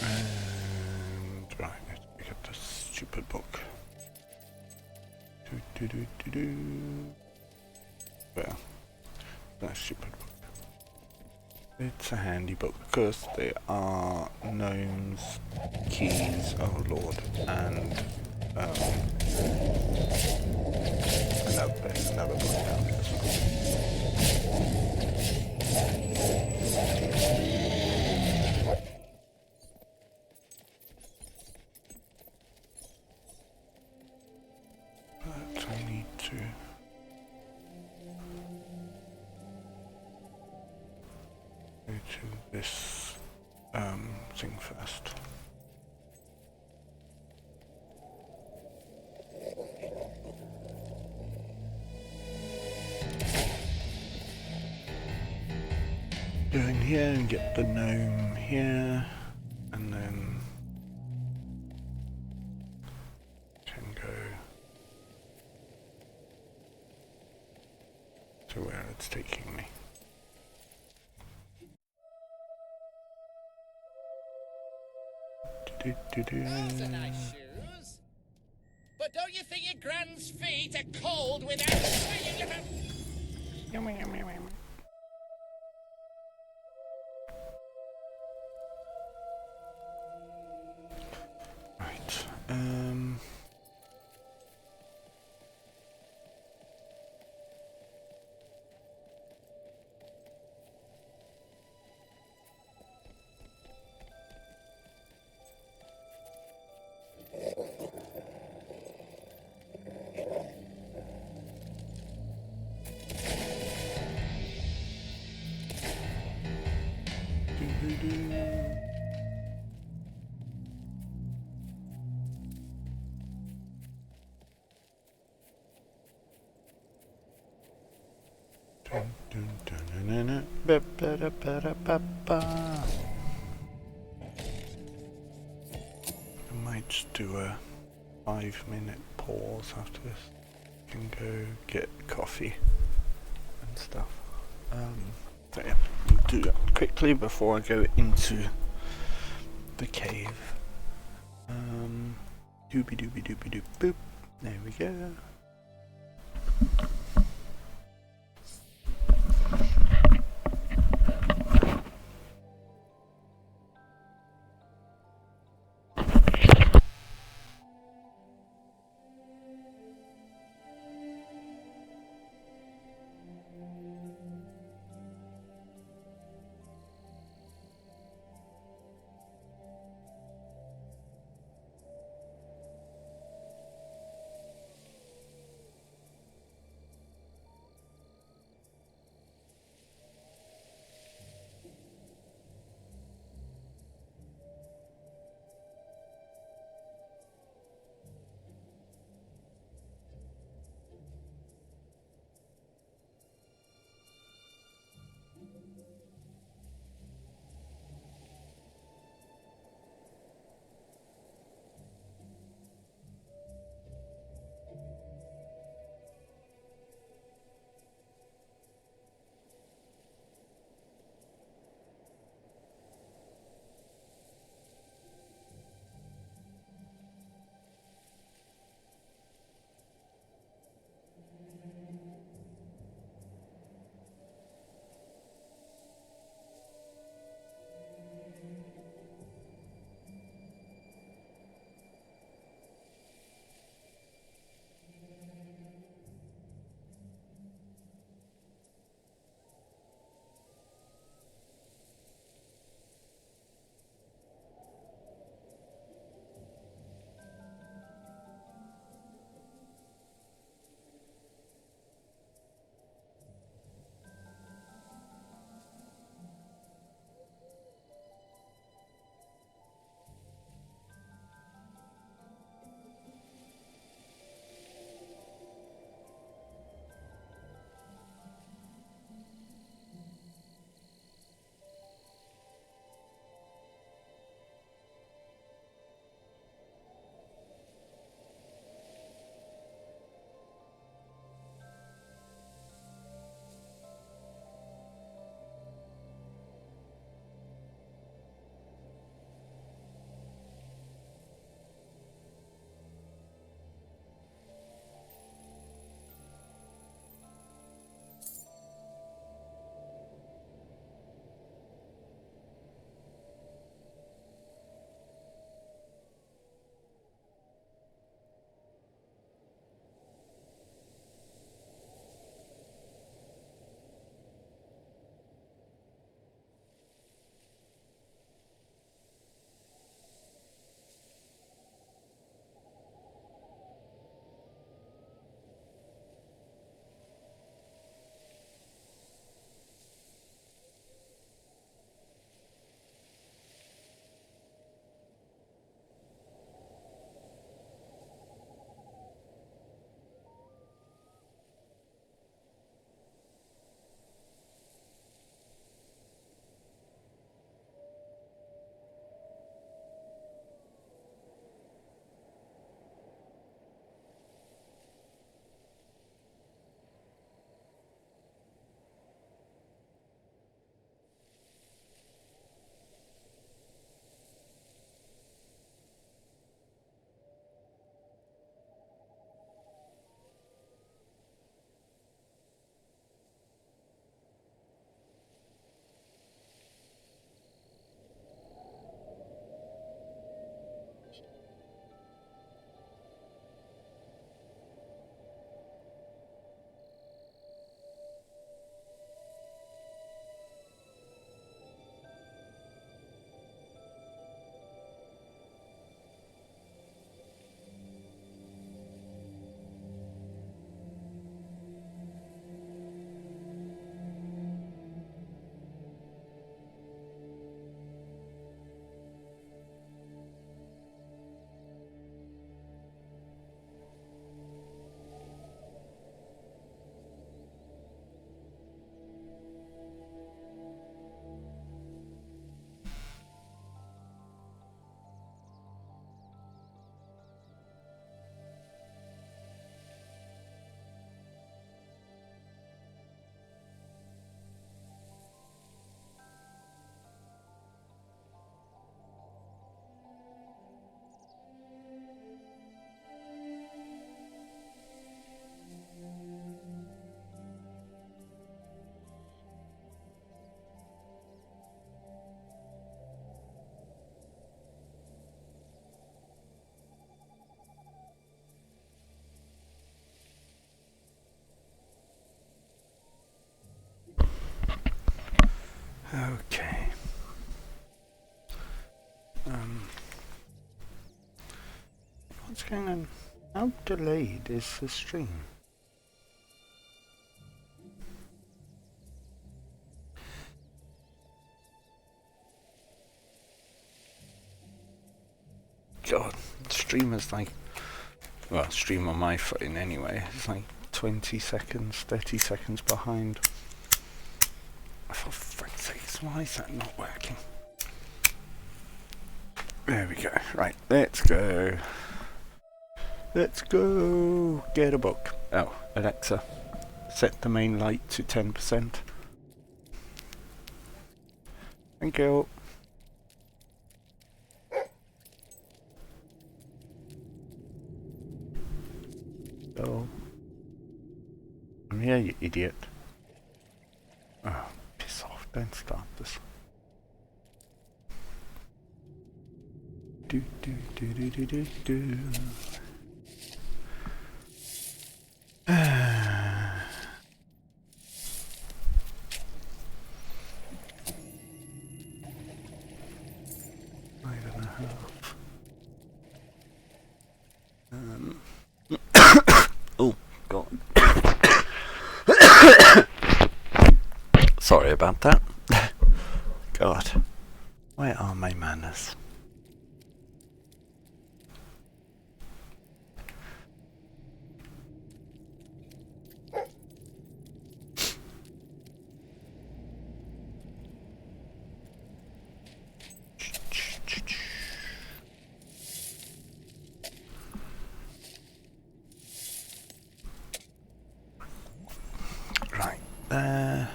And right, let's pick up the stupid book. Well, that stupid book. It's a handy book because there are gnomes, keys, oh lord, and another book down here as well. But I need to go to this thing first. Go in here and get the gnome here, and then can go to where it's taking me. Those are nice shoes. But don't you think your grand's feet are cold without swinging them out? Right, I might just do a 5-minute pause after this. Can go get coffee and stuff. So yeah, I'll do that quickly before I go into the cave. Doobie doobie doobie doop boop. There we go. What's going on? How delayed is the stream? God, streamers like, well, stream on my phone anyway, it's like 20 seconds, 30 seconds behind. For frick's sake, why is that not working? There we go. Right, let's go. Let's go. Get a book. Oh, Alexa, set the main light to 10%. Thank you. Oh. I'm here, you idiot. Oh, piss off. Don't start this. Do do do do do do do. Oh, God. Sorry about that. God. Where are my manners? Right there.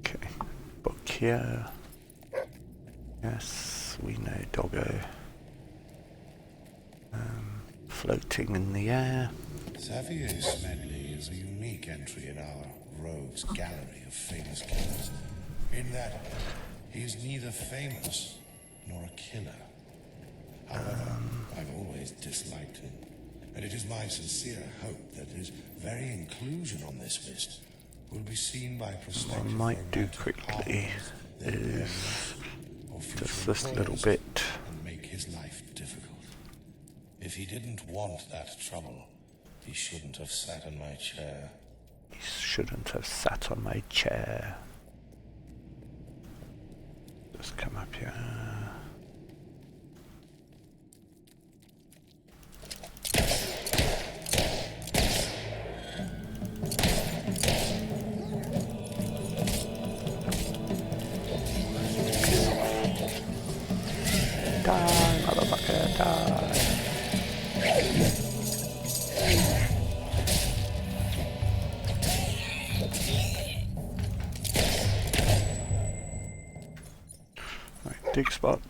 Okay. Book here. Yes, we know doggo. Floating in the air. Xavier Smedley is a unique entry in our rogues gallery of famous killers, in that he is neither famous nor a killer. However, I've always disliked him, and it is my sincere hope that his very inclusion on this list will be seen by prospective What I might do quickly is just this little bit. And make his life difficult. If he didn't want that trouble, he shouldn't have sat in my chair. He shouldn't have sat on my chair. Just come up here. Die, motherfucker, die. Right, dig spot.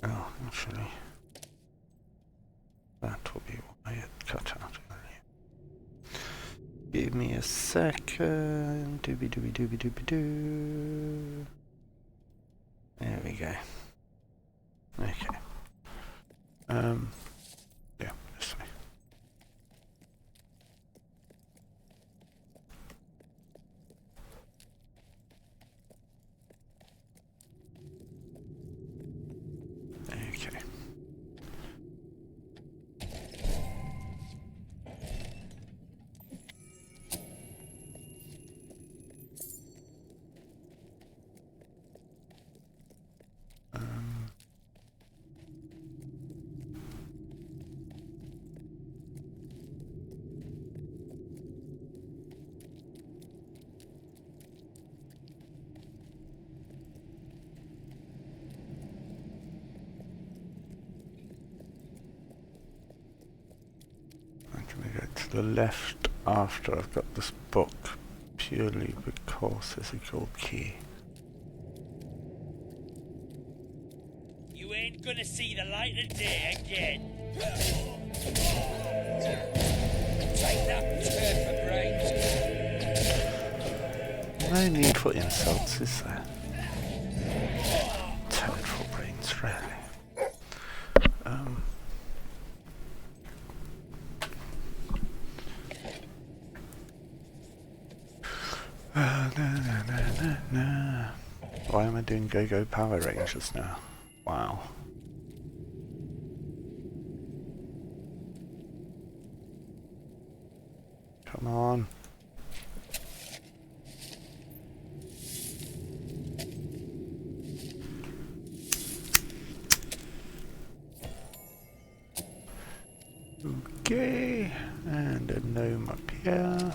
Oh, actually, that will be why it cut out earlier. Give me a second. Doobie doobie doobie doobie doo. There we go. Okay. Yeah, this way. Okay. I'm going to go to the left after I've got this book, purely because there's a gold key. You ain't gonna see the light of day again. Take that turn for brains. No need for insults, is there? Toadful brains, really. Why am I doing Go-Go Power Rangers now? Wow. Come on. Okay, and a gnome up here.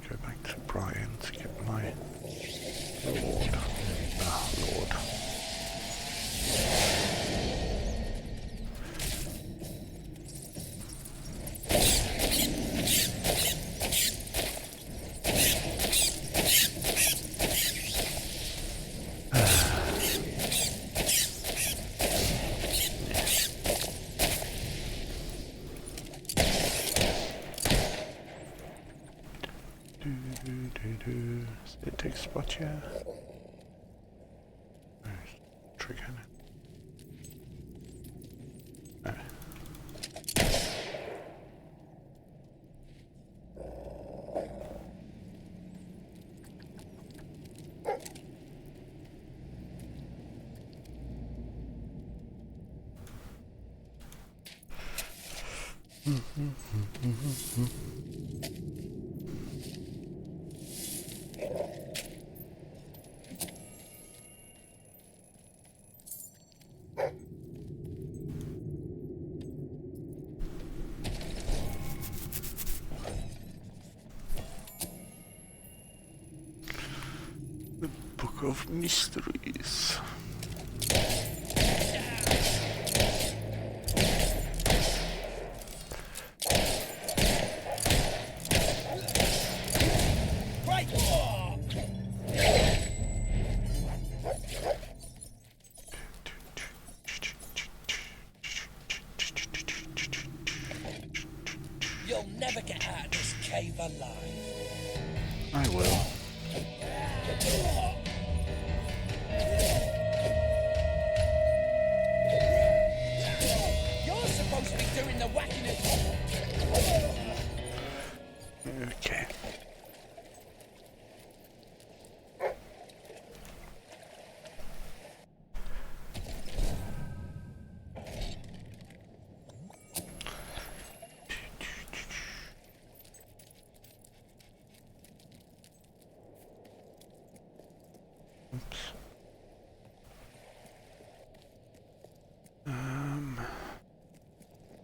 Go back to Brian to get my Lord. Ah, Lord. Is it a big spot here? Trigger. No. The Book of Mysteries. You'll never get out of this cave alive. I will. You're supposed to be doing the whacking it. Okay.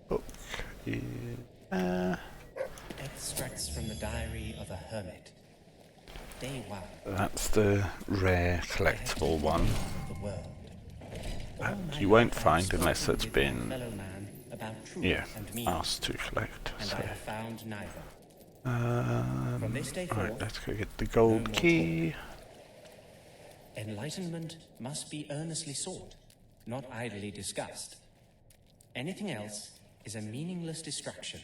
Book is Extracts from the diary of a hermit. Day 1. that's the rare collectible one. The world. That you won't find unless it's been asked to collect. And So. I have found neither. From this day right, forth, let's go get the gold key. Enlightenment must be earnestly sought, not idly discussed. Anything else is a meaningless distraction.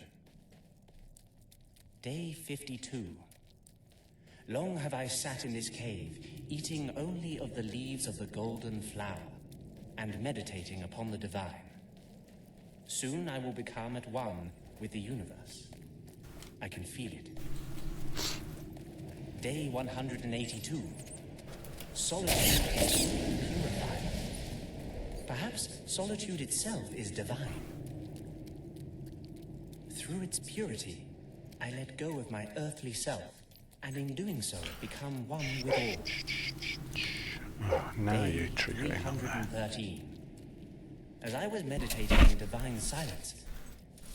Day 52. Long have I sat in this cave, eating only of the leaves of the golden flower, and meditating upon the divine. Soon I will become at one with the universe. I can feel it. Day 182. Solitude is purified. Perhaps solitude itself is divine. Through its purity, I let go of my earthly self, and in doing so, become one with all. Oh, now you're triggering on that. 313. As I was meditating in divine silence,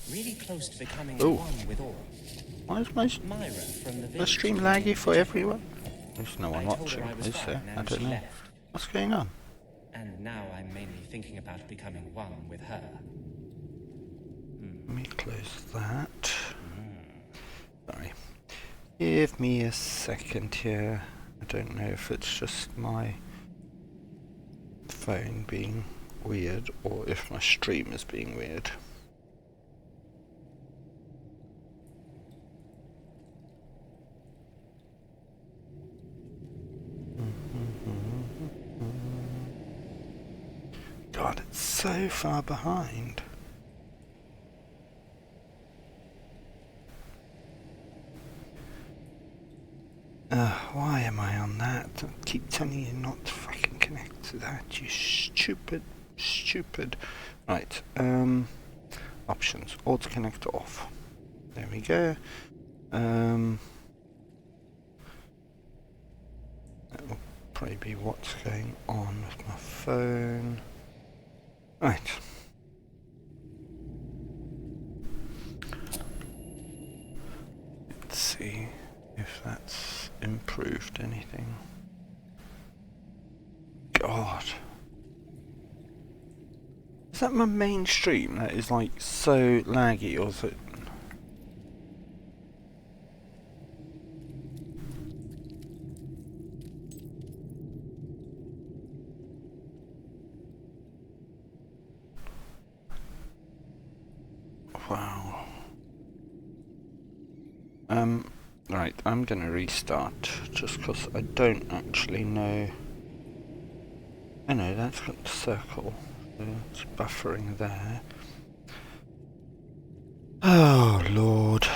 really close to becoming one with all. Why is my stream laggy for everyone? There's no one watching, is there? I don't know. What's going on? And now I'm mainly thinking about becoming one with her. Let me close that. Sorry. Give me a second here. I don't know if it's just my phone being weird or if my stream is being weird. God, it's so far behind. Why am I on that? I keep telling you not to fucking connect to that, you stupid. Right, options, auto connect off. There we go. That will probably be what's going on with my phone. Right. Let's see if that's improved anything. God. Is that my main stream that is like so laggy, or is it? Wow. Right, I'm gonna restart just because I don't actually know. I know that's got the circle. So it's buffering there. Oh Lord.